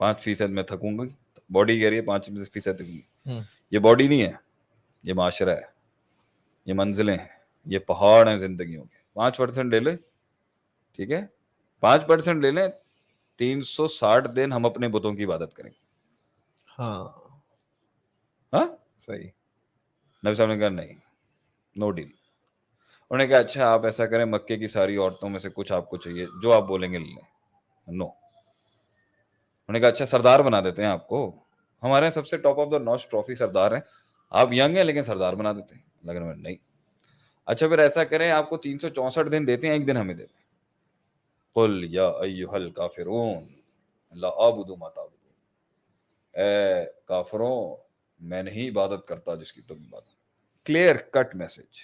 5% میں تھکوں گی, باڈی کہہ رہی ہے 5% تھکوں. یہ باڈی نہیں ہے, یہ معاشرہ ہے, یہ منزلیں ہیں, یہ پہاڑ ہیں زندگیوں کے. 5% لے لے, ٹھیک ہے 5% لے لیں, 360 دن ہم اپنے بتوں کی عبادت کریں گے. ہاں ہاں صحیح. نبی صاحب نے کہا نہیں, نو ڈیل. انہوں نے کہا اچھا آپ ایسا کریں, مکے کی ساری عورتوں میں سے کچھ آپ کو چاہیے, جو آپ بولیں گے لے لیں. نو. انہوں نے کہا اچھا سردار بنا دیتے ہیں آپ کو, ہمارے یہاں سب سے ٹاپ آف دا نوچ ٹرافی سردار ہیں, آپ ینگ ہیں لیکن سردار بنا دیتے ہیں. لیکن نہیں. اچھا پھر ایسا کریں, آپ کو 364 دن دیتے ہیں, ایک دن ہمیں دیتے ہیں. قل یا ایھا الکافرون لا اعبد ما تعبدون, اے کافروں میں نہیں عبادت کرتا جس کی تم عبادت. کلیئر کٹ میسج,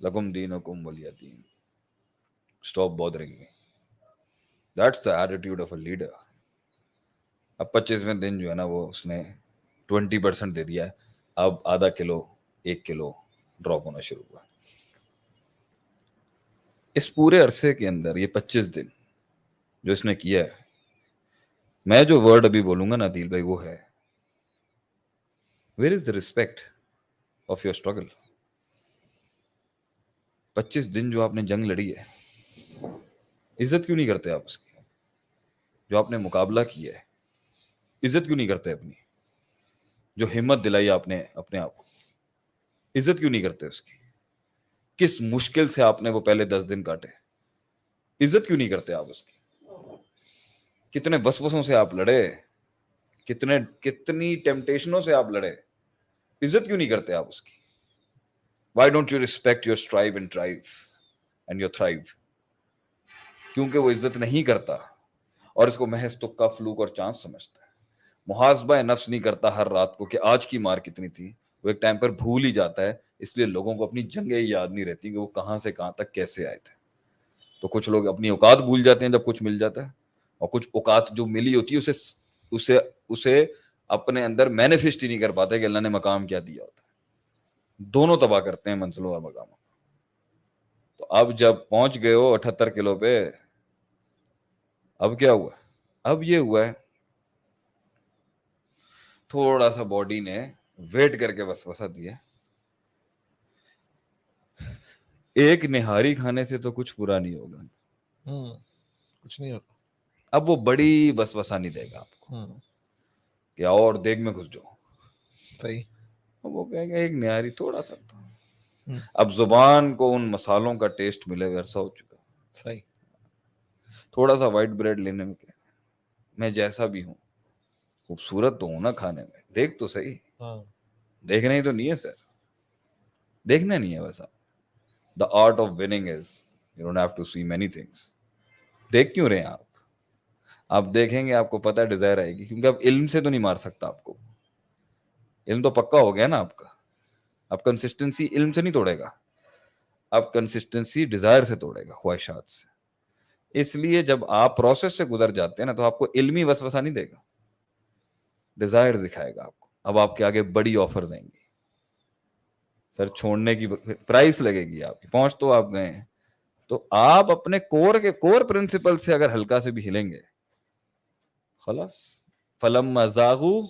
لکم دینکم ولی دین, stop bothering me. That's the attitude of a leader. اب 25ویں دن جو ہے نا وہ اس نے 20% دے دیا ہے, اب آدھا کلو 1 کلو ڈراپ ہونا شروع ہوا. اس پورے عرصے کے اندر یہ 25 دن جو اس نے کیا ہے, میں جو ورڈ ابھی بولوں گا نا عدیل بھائی وہ ہے, where is the respect of your struggle. 25 دن جو آپ نے جنگ لڑی ہے, عزت کیوں نہیں کرتے آپ اس کی؟ جو آپ نے مقابلہ کیا ہے عزت کیوں نہیں کرتے اپنی؟ جو ہمت دلائی آپ نے اپنے آپ کو, عزت کیوں نہیں کرتے اس کی؟ کس مشکل سے آپ نے وہ پہلے 10 دن کاٹے, عزت کیوں نہیں کرتے آپ اس کی؟ کتنے وسوسوں سے آپ لڑے, کتنی ٹیمپٹیشنوں سے آپ لڑے, عزت کیوں نہیں کرتے آپ اس کی؟ Why don't you respect your strive and drive and your thrive? کیونکہ وہ عزت نہیں کرتا اور اس کو محض تکا فلوک اور چانس سمجھتا ہے. محاسبہ نفس نہیں کرتا ہر رات کو کہ آج کی مار کتنی تھی, وہ ایک ٹائم پر بھول ہی جاتا ہے. اس لیے لوگوں کو اپنی جنگیں یاد نہیں رہتی کہ وہ کہاں سے کہاں تک کیسے آئے تھے. تو کچھ لوگ اپنی اوقات بھول جاتے ہیں جب کچھ مل جاتا ہے, اور کچھ اوقات جو ملی ہوتی ہے اسے اپنے اندر مینیفیسٹ ہی نہیں کر پاتے کہ اللہ نے مقام کیا دیا ہوتا ہے. دونوں تباہ کرتے ہیں منزلوں اور مقاموں. تو اب جب پہنچ گئے ہو 78 کلو پہ, اب کیا ہوا؟ اب یہ ہوا ہے تھوڑا سا باڈی نے ویٹ کر کے وسوسہ دیا, ایک نہاری کھانے سے تو کچھ برا نہیں ہوگا, کچھ نہیں ہوتا. اب وہ بڑی وسوسہ نہیں دے گا آپ کو کہ اور دیگ میں گھس جاؤ. صحیح. وہ کہیں گے ایک نہاری تھوڑا سا تھا. اب زبان کو ان مسالوں کا ٹیسٹ ملے ہوئے عرصہ ہو چکا. صحیح. تھوڑا سا وائٹ بریڈ لینے میں کیا, میں جیسا بھی ہوں خوبصورت تو ہوں نا کھانے میں, دیکھ تو صحیح. دیکھنا ہی تو نہیں ہے سر, دیکھنا نہیں ہے ویسا. The art of winning is you don't have to see many things. دیکھ کیوں رہے ہیں آپ دیکھیں گے آپ کو پتہ ڈیزائر آئے گی, کیونکہ اب علم سے تو نہیں مار سکتا آپ کو. علم تو پکا ہو گیا نا آپ کا. اب کنسسٹنسی علم سے نہیں توڑے گا, اب کنسسٹنسی ڈیزائر سے توڑے گا, خواہشات سے. اس لیے جب آپ پروسیس سے گزر جاتے ہیں نا تو آپ کو علمی وسوسہ نہیں دے گا, ڈیزائر دکھائے گا آپ کو. اب آپ کے آگے بڑی آفرز آئیں گی, سر چھوڑنے کی پرائس لگے گی آپ کی, پہنچ تو آپ گئے ہیں. تو آپ اپنے کور پرنسپل سے اگر ہلکا سے بھی ہلیں گے خلاص. فلما زاغوا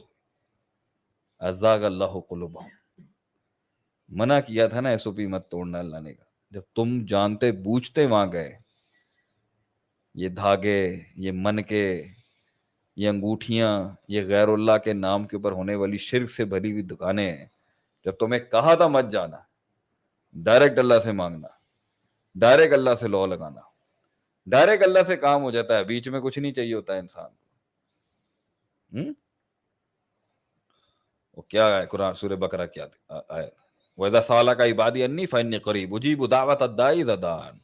ازاغ اللہ قلوبہم. منع کیا تھا نا ایس او پی مت توڑنا اللہ نے. جب تم جانتے بوجھتے وہاں گئے, یہ دھاگے, یہ من کے, یہ انگوٹھیاں, یہ غیر اللہ کے نام کے اوپر ہونے والی شرک سے بھری ہوئی دکانیں ہیں, جب تمہیں کہا تھا مت جانا, ڈائریکٹ اللہ سے مانگنا, ڈائریکٹ اللہ سے لو لگانا, ڈائریکٹ اللہ سے کام ہو جاتا ہے, بیچ میں کچھ نہیں چاہیے ہوتا ہے انسان کو. وہ کیا ہے قرآن سورہ بقرہ کیا آیت, وَإِذَا سَأَلَكَ عِبَادِي عَنِّي فَإِنِّي قَرِيبٌ أُجِيبُ دَعْوَةَ الدَّاعِ إِذَا دَعَانِ.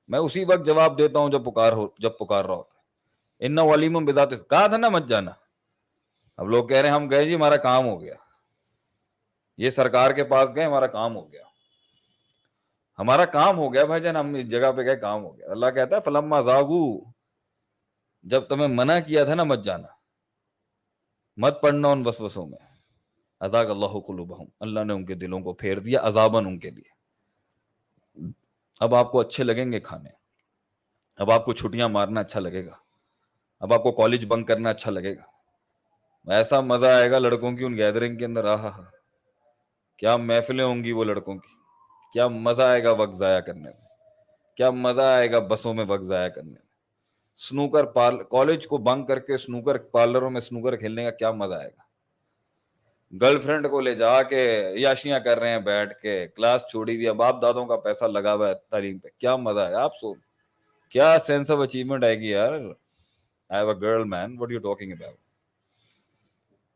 میں اسی وقت جواب دیتا ہوں جب پکار رہا ہوتا ہے. إِنَّهُ عَلِيمٌ بِذَاتِ. کہا تھا نا مت جانا. اب لوگ کہہ رہے ہیں ہم گئے جی ہمارا کام ہو گیا, یہ سرکار کے پاس گئے ہمارا کام ہو گیا. ہمارا کام ہو گیا بھائی جان, ہم اس جگہ پہ گئے کام ہو گیا. اللہ کہتا ہے فلما زاغوا, جب تمہیں منع کیا تھا نا مت جانا, مت پڑنا ان وسوسوں میں, ازاغ اللہ قلوبہم, اللہ نے ان کے دلوں کو پھیر دیا عذاباً ان کے لیے. اب آپ کو اچھے لگیں گے کھانے, اب آپ کو چھٹیاں مارنا اچھا لگے گا, اب آپ کو کالج بنک کرنا اچھا لگے گا, ایسا مزہ آئے گا لڑکوں کی ان گیدرنگ کے اندر, آہا کیا محفلیں ہوں گی وہ لڑکوں کی, کیا مزہ آئے گا وقت ضائع کرنے میں, کیا مزہ آئے گا بسوں میں وقت ضائع کرنے میں, سنوکر کالج کو بنک کر کے سنوکر پارلروں میں سنوکر کھیلنے کا کیا مزہ آئے گا, گرل فرینڈ کو لے جا کے یاشیاں کر رہے ہیں بیٹھ کے, کلاس چھوڑی ہوئی, باپ دادوں کا پیسہ لگا ہوا ہے تعلیم پہ, کیا مزہ آئے گا. آپ سو کیا سینس آف اچیومنٹ آئے گی یار, I have a girl man, what are you talking about.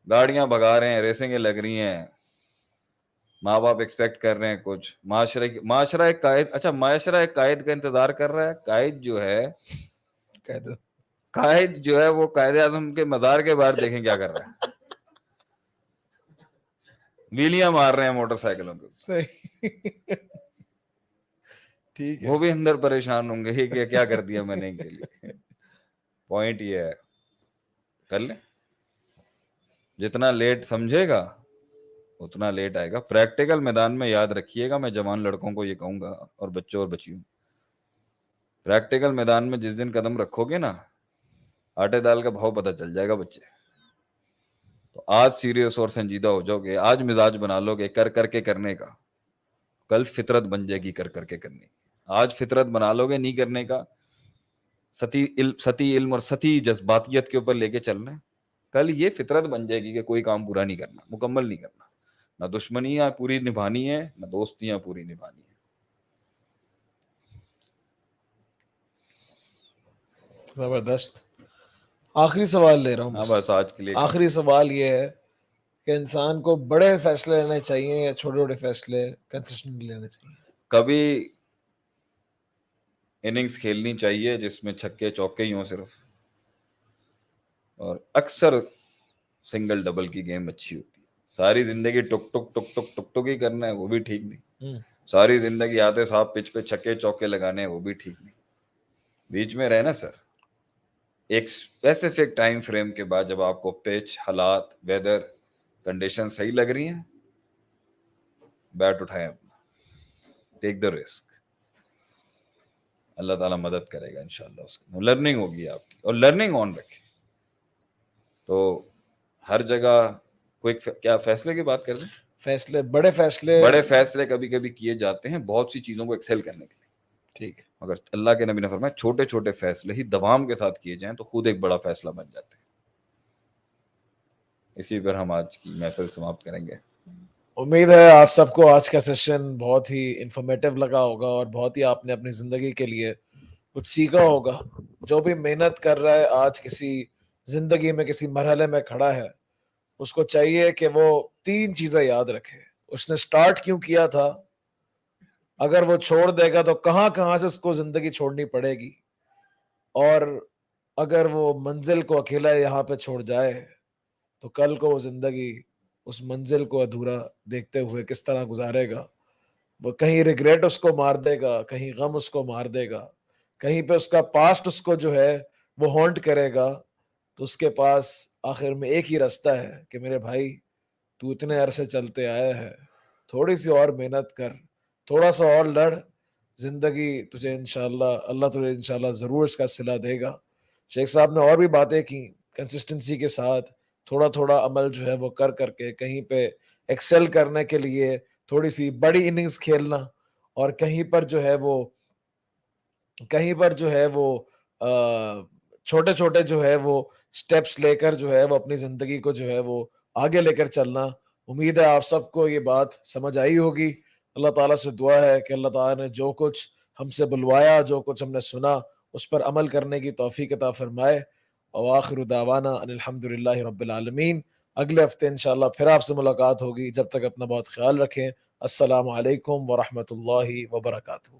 گاڑیاں بھگا رہے ہیں, ریسنگیں لگ رہی ہیں, ماں باپ ایکسپیکٹ کر رہے ہیں کچھ, معاشرہ ایک قائد, اچھا معاشرہ ایک قائد کا انتظار کر رہا ہے. قائد جو ہے وہ قائد اعظم کے مزار کے باہر دیکھیں کیا کر رہا ہے, ویلیاں مار رہے ہیں موٹر سائیکلوں کے, ٹھیک ہے, وہ بھی اندر پریشان ہوں گے کہ کیا کر دیا میں نے ان کے لیے. پوائنٹ یہ ہے, کر لیں, جتنا لیٹ سمجھے گا اتنا لیٹ آئے گا. پریکٹیکل میدان میں یاد رکھیے گا, میں جوان لڑکوں کو یہ کہوں گا اور بچوں اور بچیوں, پریکٹیکل میدان میں جس دن قدم رکھو گے نا, آٹے دال کا بھاؤ پتہ چل جائے گا بچے. تو آج سیریس اور سنجیدہ ہو جاؤ گے, آج مزاج بنا لو گے کر کر کے کرنے کا, کل فطرت بن جائے گی کر کر کے کرنے کی. آج فطرت بنا لو گے نہیں کرنے کا, ستی علم اور ستی جذباتیت کے اوپر لے کے چلنا ہے, کل یہ فطرت بن جائے گی کہ کوئی کام پورا نہیں کرنا, مکمل نہیں کرنا, نہ دشمنیاں پوری نبھانی ہے نہ دوستیاں پوری نبھانی ہے. زبردست. آخری سوال لے رہا ہوں, ہاں بس آج کے لیے آخری سوال یہ ہے کہ انسان کو بڑے فیصلے لینے چاہیے یا چھوٹے چھوٹے فیصلے کنسسٹنٹ لینے چاہیے؟ کبھی اننگز کھیلنی چاہیے جس میں چھکے چوکے ہی ہوں صرف, اور اکثر سنگل ڈبل کی گیم اچھی ہوتی ہے. ساری زندگی ٹک ٹک ٹک ٹک ٹک ٹک ہی کرنا ہے, وہ بھی ٹھیک نہیں. ساری زندگی آتے صاحب پچ پہ چھکے چوکے لگانے ہیں, وہ بھی ٹھیک نہیں. بیچ میں رہنا سر, ایک اسپیسیفک ٹائم فریم کے بعد جب آپ کو پچ, حالات, ویدر کنڈیشن صحیح لگ رہی ہیں, بیٹ اٹھائیں اپنا, ٹیک دا رسک, اللہ تعالیٰ مدد کرے گا انشاءاللہ. اس کو لرننگ ہوگی آپ کی, اور لرننگ آن رکھے. تو ہر جگہ کوئی کیا فیصلے کی بات کر رہے ہیں, بڑے فیصلے کبھی کبھی کیے جاتے ہیں بہت سی چیزوں کو ایکسل کرنے کے لیے, ٹھیک, مگر اللہ کے نبی نے فرمایا چھوٹے چھوٹے فیصلے ہی دوام کے ساتھ کیے جائیں تو خود ایک بڑا فیصلہ بن جاتے ہیں. اسی پر ہم آج کی محفل سماپت کریں گے. امید ہے آپ سب کو آج کا سیشن بہت ہی انفارمیٹیو لگا ہوگا اور بہت ہی آپ نے اپنی زندگی کے لیے کچھ سیکھا ہوگا. جو بھی محنت کر رہا ہے آج کسی زندگی میں کسی مرحلے میں کھڑا ہے, اس کو چاہیے کہ وہ 3 چیزیں یاد رکھے. اس نے سٹارٹ کیوں کیا تھا, اگر وہ چھوڑ دے گا تو کہاں کہاں سے اس کو زندگی چھوڑنی پڑے گی, اور اگر وہ منزل کو اکیلا یہاں پہ چھوڑ جائے تو کل کو وہ زندگی اس منزل کو ادھورا دیکھتے ہوئے کس طرح گزارے گا. وہ کہیں ریگریٹ اس کو مار دے گا, کہیں غم اس کو مار دے گا, کہیں پہ اس کا پاسٹ اس کو جو ہے وہ ہانٹ کرے گا. تو اس کے پاس آخر میں ایک ہی راستہ ہے کہ میرے بھائی تو اتنے عرصے چلتے آیا ہے, تھوڑی سی اور محنت کر, تھوڑا سا اور لڑ, زندگی تجھے انشاءاللہ اللہ تجھے انشاءاللہ ضرور اس کا صلہ دے گا. شیخ صاحب نے اور بھی باتیں کی, کنسسٹنسی کے ساتھ تھوڑا تھوڑا عمل جو ہے وہ کر کر کے کہیں پہ ایکسل کرنے کے لیے تھوڑی سی بڑی اننگز کھیلنا, اور کہیں پر جو ہے وہ چھوٹے چھوٹے جو ہے وہ سٹیپس لے کر جو ہے وہ اپنی زندگی کو جو ہے وہ آگے لے کر چلنا. امید ہے آپ سب کو یہ بات سمجھ آئی ہوگی. اللہ تعالیٰ سے دعا ہے کہ اللہ تعالیٰ نے جو کچھ ہم سے بلوایا, جو کچھ ہم نے سنا, اس پر عمل کرنے کی توفیق عطا فرمائے. وآخر دعوانا ان الحمدللہ رب العالمین. اگلے ہفتے انشاءاللہ پھر آپ سے ملاقات ہوگی. جب تک اپنا بہت خیال رکھیں. السلام علیکم ورحمۃ اللہ وبرکاتہ.